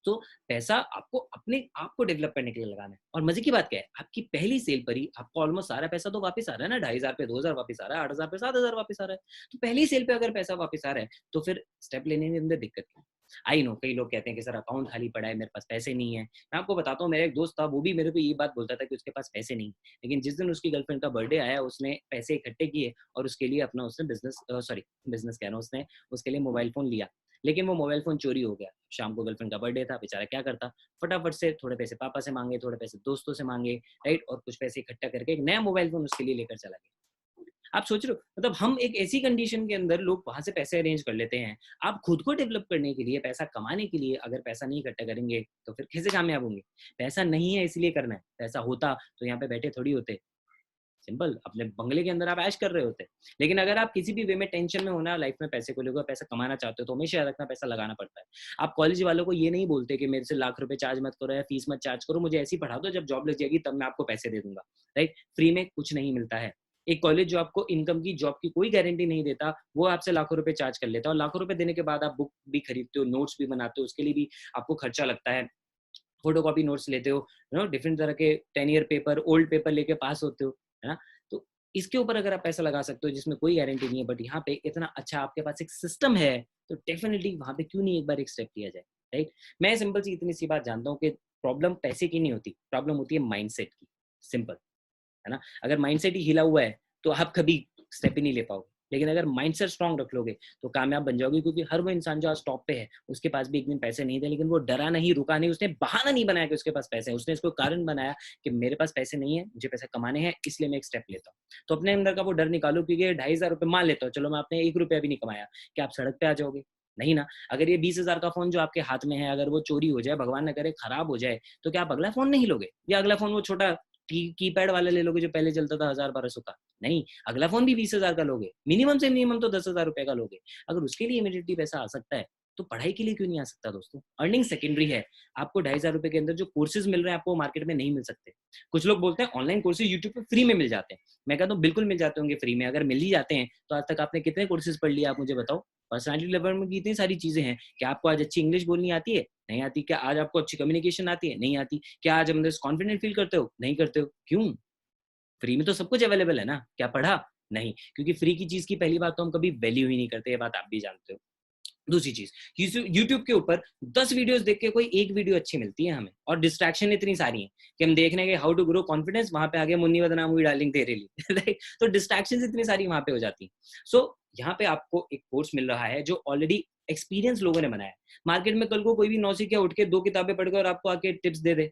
A: तो पैसा आपको अपने आप को डेवलप करने के लिए लगाना है। और मजे की बात क्या है, आपकी पहली सेल पर ही आपको ऑलमोस्ट सारा पैसा तो वापस आ रहा है ना। 2,500 पे 2,000 वापस आ रहा है, 8,000 पे 7,000 वापस आ रहा है। तो पहली सेल पे अगर पैसा वापस आ रहा है, तो फिर स्टेप लेने के अंदर दिक्कत क्या है? आई नो कई लोग कहते हैं कि सर अकाउंट खाली पड़ा है, मेरे पास पैसे नहीं है। मैं आपको बताता हूँ, मेरा एक दोस्त था, वो भी मेरे को ये बात बोलता था कि उसके पास पैसे नहीं, लेकिन जिस दिन उसकी गर्लफ्रेंड का बर्थडे आया उसने पैसे इकट्ठे किए और उसके लिए अपना उसने बिजनेस कह रहा हूँ, उसने उसके लिए मोबाइल फोन लिया। लेकिन वो मोबाइल फोन चोरी हो गया। शाम को गर्लफ्रेंड का बर्थडे था, बेचारा क्या करता, फटाफट से थोड़े पैसे पापा से मांगे, थोड़े पैसे दोस्तों से मांगे, राइट, और कुछ पैसे इकट्ठा करके एक नया मोबाइल फोन उसके लिए लेकर चला गया। आप सोच रहे हो, मतलब हम एक ऐसी कंडीशन के अंदर लोग वहां से पैसे अरेंज कर लेते हैं। आप खुद को डेवलप करने के लिए, पैसा कमाने के लिए अगर पैसा नहीं इकट्ठा करेंगे तो फिर कैसे कामयाब होंगे? पैसा नहीं है इसलिए करना है, पैसा होता तो यहाँ पे बैठे थोड़ी होते। सिंपल, अपने बंगले के अंदर आप ऐश कर रहे होते। लेकिन अगर आप किसी भी वे में टेंशन में होना लाइफ में, पैसे को लेकर पैसा कमाना चाहते हो, तो हमेशा याद रखना पैसा लगाना पड़ता है। आप कॉलेज वालों को ये नहीं बोलते कि मेरे से लाख रुपए चार्ज मत करो या फीस मत चार्ज करो, मुझे ऐसी पढ़ा दो, जब जॉब लग जाएगी तब मैं आपको पैसे दे दूंगा, राइट। फ्री में कुछ नहीं मिलता है। एक कॉलेज जो आपको इनकम की, जॉब की कोई गारंटी नहीं देता, वो आपसे लाखों रुपए चार्ज कर लेता है, और लाखों रुपए देने के बाद आप बुक भी खरीदते हो, नोट्स भी बनाते हो, उसके लिए भी आपको खर्चा लगता है, फोटोकॉपी नोट्स लेते हो, डिफरेंट तरह के 10 ईयर पेपर, ओल्ड पेपर लेके पास होते हो, है ना। तो इसके ऊपर अगर आप पैसा लगा सकते हो जिसमें कोई गारंटी नहीं है, बट यहाँ पे इतना अच्छा आपके पास एक सिस्टम है, तो डेफिनेटली वहां पे क्यों नहीं एक बार एक स्टेप लिया जाए, राइट। मैं सिंपल सी इतनी सी बात जानता हूँ कि प्रॉब्लम पैसे की नहीं होती, प्रॉब्लम होती है माइंडसेट की, सिंपल, है ना। अगर माइंडसेट ही हिला हुआ है तो आप कभी स्टेप ही नहीं ले पाओगे। लेकिन अगर माइंडसेट स्ट्रांग रख लोगे तो कामयाब बन जाओगे, क्योंकि हर वो इंसान जो आज टॉप पे है उसके पास भी एक दिन पैसे नहीं थे, लेकिन वो डरा नहीं, रुका नहीं, उसने बहाना नहीं बनाया कि उसके पास पैसे हैं, उसने इसको कारण बनाया कि मेरे पास पैसे नहीं है, मुझे पैसे कमाने हैं, इसलिए मैं एक स्टेप लेता हूँ। तो अपने अंदर का वो डर निकालो, क्योंकि 2,500 रुपये मान लेता हूँ, चलो मैं आपने 1 रुपया भी नहीं कमाया, क्या आप सड़क पे आ जाओगे? नहीं ना। अगर ये 20,000 का फोन जो आपके हाथ में है, अगर वो चोरी हो जाए, भगवान न करे खराब हो जाए, तो क्या आप अगला फोन नहीं लोगे? या अगला फोन वो छोटा कीपैड वाला ले लोगे जो पहले चलता था 1,000-1,200 का? नहीं, अगला फोन भी 20,000 का लोगे, मिनिमम से मिनिमम तो 10,000 रुपए का लोगे। अगर उसके लिए इमीडिएटली पैसा आ सकता है तो पढ़ाई के लिए क्यों नहीं आ सकता दोस्तों? अर्निंग सेकेंडरी है। आपको 2,500 रुपए के अंदर जो कोर्सेज मिल रहे हैं आपको मार्केट में नहीं मिल सकते। कुछ लोग बोलते हैं ऑनलाइन कोर्सेज यूट्यूब पे फ्री में मिल जाते हैं। मैं कहता हूँ बिल्कुल मिल जाते होंगे फ्री में। अगर मिल ही जाते हैं तो आज तक आपने कितने कोर्सेज पढ़ लिए, आप मुझे बताओ। पर्सनैलिटी डेवलपमेंट की इतनी सारी चीजें हैं। क्या आपको आज अच्छी इंग्लिश बोलनी आती है? नहीं आती। क्या आज आपको अच्छी कम्युनिकेशन आती है? नहीं आती। क्या आज अंदर कॉन्फिडेंट फील करते हो? नहीं करते हो। क्यों? फ्री में तो सब कुछ अवेलेबल है ना। क्या पढ़ा? नहीं, क्योंकि फ्री की चीज की पहली बात तो हम कभी वैल्यू ही नहीं करते, ये बात आप भी जानते हो। दूसरी चीज, यूट्यूब के ऊपर 10 वीडियोस देख के कोई एक वीडियो अच्छी मिलती है हमें, और डिस्ट्रैक्शन इतनी सारी है कि हम देखने के हाउ टू ग्रो कॉन्फिडेंस, वहां पे आगे मुन्नी बदनाम हुई डार्लिंग तेरे लिए, राइट। तो डिस्ट्रैक्शन इतनी सारी वहां पे हो जाती है। सो यहाँ पे आपको एक कोर्स मिल रहा है जो ऑलरेडी एक्सपीरियंस लोगों ने बनाया है। मार्केट में कल को कोई भी नौसिखिया उठ के 2 किताबें पढ़कर और आपको आके टिप्स दे दे,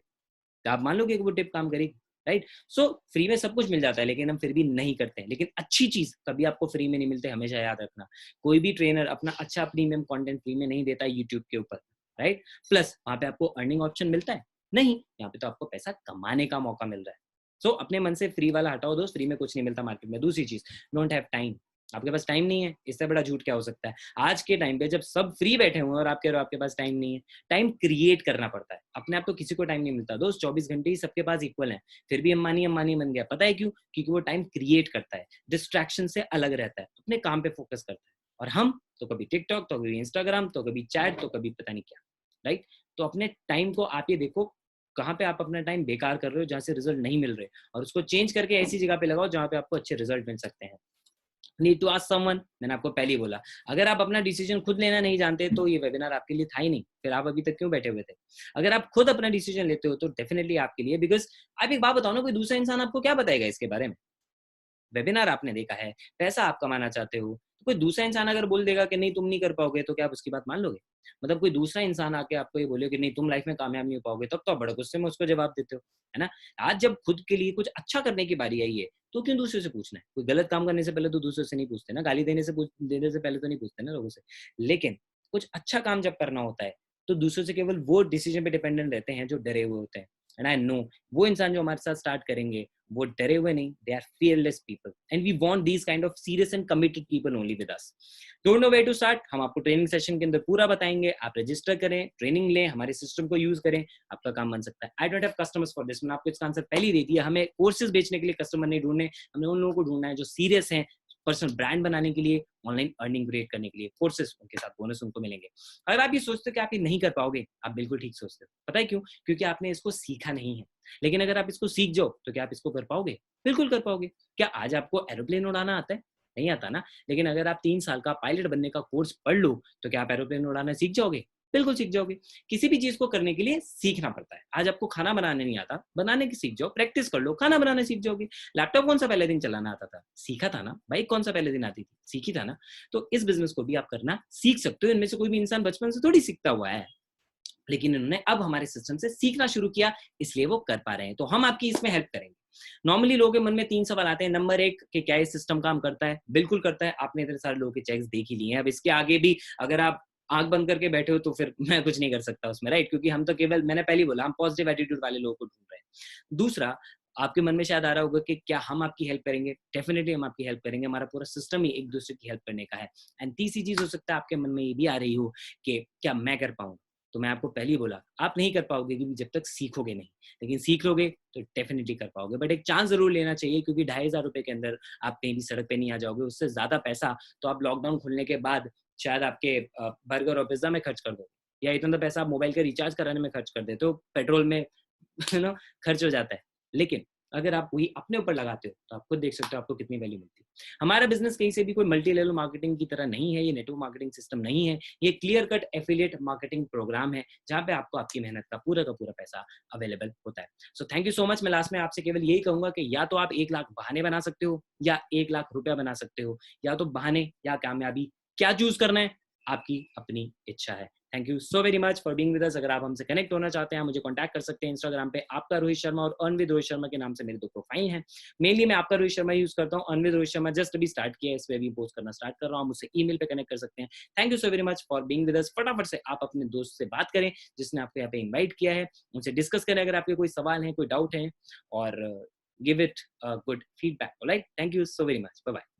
A: तो आप मान लोगे कि वो टिप काम करेगी, राइट। सो फ्री में सब कुछ मिल जाता है, लेकिन हम फिर भी नहीं करते हैं। लेकिन अच्छी चीज कभी आपको फ्री में नहीं मिलते, हमेशा याद रखना। कोई भी ट्रेनर अपना अच्छा प्रीमियम कंटेंट फ्री में नहीं देता यूट्यूब के ऊपर, राइट। प्लस वहां पे आपको अर्निंग ऑप्शन मिलता है नहीं, यहाँ पे तो आपको पैसा कमाने का मौका मिल रहा है। सो अपने मन से फ्री वाला हटाओ दोस्त, फ्री में कुछ नहीं मिलता मार्केट में। दूसरी चीज, डोंट हैव टाइम। आपके पास टाइम नहीं है, इससे बड़ा झूठ क्या हो सकता है? आज के टाइम पे जब सब फ्री बैठे हुए हैं और आप कह रहे हो आपके पास टाइम नहीं है, टाइम क्रिएट करना पड़ता है। अपने आप तो किसी को टाइम नहीं मिलता दोस्त, 24 घंटे ही सबके पास इक्वल है। फिर भी अंबानी बन गया, पता है क्यों? क्योंकि वो टाइम क्रिएट करता है, डिस्ट्रैक्शन से अलग रहता है, अपने काम पे फोकस करता है। और हम तो कभी टिकटॉक, तो कभी इंस्टाग्राम, तो कभी चैट, तो कभी पता नहीं क्या, राइट। तो अपने टाइम को आप ये देखो कहाँ पे आप अपना टाइम बेकार कर रहे हो, जहाँ से रिजल्ट नहीं मिल रहे, और उसको चेंज करके ऐसी जगह पे लगाओ जहाँ पे आपको अच्छे रिजल्ट मिल सकते हैं। नीड टू आस्क समवन, मैंने आपको पहले ही बोला, अगर आप अपना डिसीजन खुद लेना नहीं जानते तो ये वेबिनार आपके लिए था ही नहीं, फिर आप अभी तक क्यों बैठे हुए थे? अगर आप खुद अपना डिसीजन लेते हो तो डेफिनेटली आपके लिए, बिकॉज आप एक बात बताओ ना, कोई दूसरा इंसान आपको क्या बताएगा इसके बारे में? वेबिनार आपने देखा है, पैसा आप कमाना चाहते हो, तो कोई दूसरा इंसान अगर बोल देगा कि नहीं तुम नहीं कर पाओगे, तो क्या आप उसकी बात मान लोगे? मतलब कोई दूसरा इंसान आके आपको ये बोले कि नहीं तुम लाइफ में कामयाब नहीं हो पाओगे, तब तो आप बड़े गुस्से में उसको जवाब देते हो, है ना। आज जब खुद के लिए कुछ अच्छा करने की बारी आई है तो क्यों दूसरे से पूछना है? कोई गलत काम करने से पहले तो दूसरे से नहीं पूछते ना, गाली देने से पहले तो नहीं पूछते ना लोगों से। लेकिन कुछ अच्छा काम जब करना होता है तो दूसरों से केवल वो डिसीजन पे डिपेंडेंट रहते हैं जो डरे हुए होते हैं। एंड आई नो वो इंसान जो हमारे साथ स्टार्ट करेंगे वो डरे हुए नहीं, they are fearless people and we want these kind of serious and committed people only with us. Don't know where to start, हम आपको ट्रेनिंग सेशन के अंदर पूरा बताएंगे। आप रजिस्टर करें, ट्रेनिंग लें, हमारे सिस्टम को यूज करें, आपका काम बन सकता है। I don't have customers for this, मैंने आपको इसका आंसर पहले ही दे दिया। हमें कोर्सेज बेचने के लिए कस्टमर नहीं ढूंढने, हमें उन लोगों को ढूंढना है जो सीरियस हैं, पर्सनल ब्रांड बनाने के लिए, ऑनलाइन अर्निंग क्रिएट करने के लिए। कोर्सेज उनके साथ बोनस उनको मिलेंगे। अगर आप ये सोचते हो कि आप ये नहीं कर पाओगे, आप बिल्कुल ठीक सोचते हो। पता है क्यों? क्योंकि आपने इसको सीखा नहीं है। लेकिन अगर आप इसको सीख जाओ तो क्या आप इसको कर पाओगे? बिल्कुल कर पाओगे। क्या आज आपको एरोप्लेन उड़ाना आता है? नहीं आता ना। लेकिन अगर आप 3 साल का पायलट बनने का कोर्स पढ़ लो तो क्या आप एरोप्लेन उड़ाना सीख जाओगे? बिल्कुल सीख जाओगे। किसी भी चीज को करने के लिए सीखना पड़ता है। आज आपको खाना बनाने नहीं आता, बनाने की सीख जाओ, प्रैक्टिस कर लो, खाना बनाना सीख जाओगे। लैपटॉप कौन सा पहले दिन चलाना आता था? सीखा था ना। बाइक कौन सा पहले दिन आती थी? सीखी था ना। तो इस बिजनेस को भी आप करना सीख सकते हो। इनमें से कोई भी इंसान बचपन से थोड़ी सीखता हुआ है, लेकिन इन्होंने अब हमारे सिस्टम से सीखना शुरू किया, इसलिए वो कर पा रहे हैं। तो हम आपकी इसमें हेल्प करेंगे। नॉर्मली लोगों के मन में 3 सवाल आते हैं। नंबर 1 कि क्या ये सिस्टम काम करता है? बिल्कुल करता है। आपने इतने सारे लोगों के चेक्स देख ही लिए हैं। अब इसके आगे भी अगर आप आंख बंद करके बैठे हो तो फिर मैं कुछ नहीं कर सकता उसमें, राइट? क्योंकि हम तो केवल, मैंने पहले ही बोला, हम पॉजिटिव एटीट्यूड वाले लोगों को ढूंढ रहे हैं। दूसरा, आपके मन में शायद आ रहा होगा कि क्या हम आपकी हेल्प करेंगे? डेफिनेटली हम आपकी हेल्प करेंगे। हमारा पूरा सिस्टम ही एक दूसरे की हेल्प करने का है। एंड तीसरी चीज हो सकता है आपके मन में ये भी आ रही हो कि क्या मैं कर पाऊंगा? तो मैं आपको पहले ही बोला, आप नहीं कर पाओगे क्योंकि जब तक सीखोगे नहीं, लेकिन सीख लोगे तो डेफिनेटली कर पाओगे। बट एक चांस जरूर लेना चाहिए, क्योंकि 2,500 रुपए के अंदर आप कहीं भी सड़क पे नहीं आ जाओगे। उससे ज्यादा पैसा तो आप लॉकडाउन खुलने के बाद शायद आपके बर्गर और पिज्जा में खर्च कर दो, या इतना तो पैसा आप मोबाइल का रिचार्ज कराने में खर्च कर देते हो, पेट्रोल में खर्च हो जाता है। लेकिन अगर आप वही अपने ऊपर लगाते हो तो आप खुद देख सकते हो आपको कितनी वैल्यू मिलती है। हमारा बिजनेस कहीं से भी कोई मल्टी लेवल मार्केटिंग की तरह नहीं है, ये नेटवर्क मार्केटिंग सिस्टम नहीं है। ये clear cut affiliate marketing program है, जहाँ पे आपको आपकी मेहनत का पूरा पैसा अवेलेबल होता है। So thank you so much. मैं लास्ट में आपसे केवल यही कहूंगा कि या तो आप 1 लाख बहाने बना सकते हो, या 1 लाख रुपया बना सकते हो। या तो बहाने या कामयाबी, क्या चूज करना है आपकी अपनी इच्छा है। Thank you so very much for being with us. अगर आप हमसे कनेक्ट होना चाहते हैं, मुझे कांटेक्ट कर सकते हैं इंस्टाग्राम पे आपका रोहित शर्मा और अर्न विद रोहित शर्मा के नाम से मेरे 2 प्रोफाइल हैं। मेनली मैं आपका रोहित शर्मा यूज करता हूँ, earn with Rohit Sharma just अभी स्टार्ट किया है, इस पे भी पोस्ट करना स्टार्ट कर रहा हूँ। मुझसे ईमेल पे कनेक्ट कर सकते हैं। Thank you so very much for being with us. फटाफट से आप अपने दोस्त से बात करें जिसने आपको यहाँ पे इन्वाइट किया है, उनसे डिस्कस करें अगर आपके कोई सवाल है, कोई डाउट है, और give it good feedback. Alright, thank you so very much, bye bye.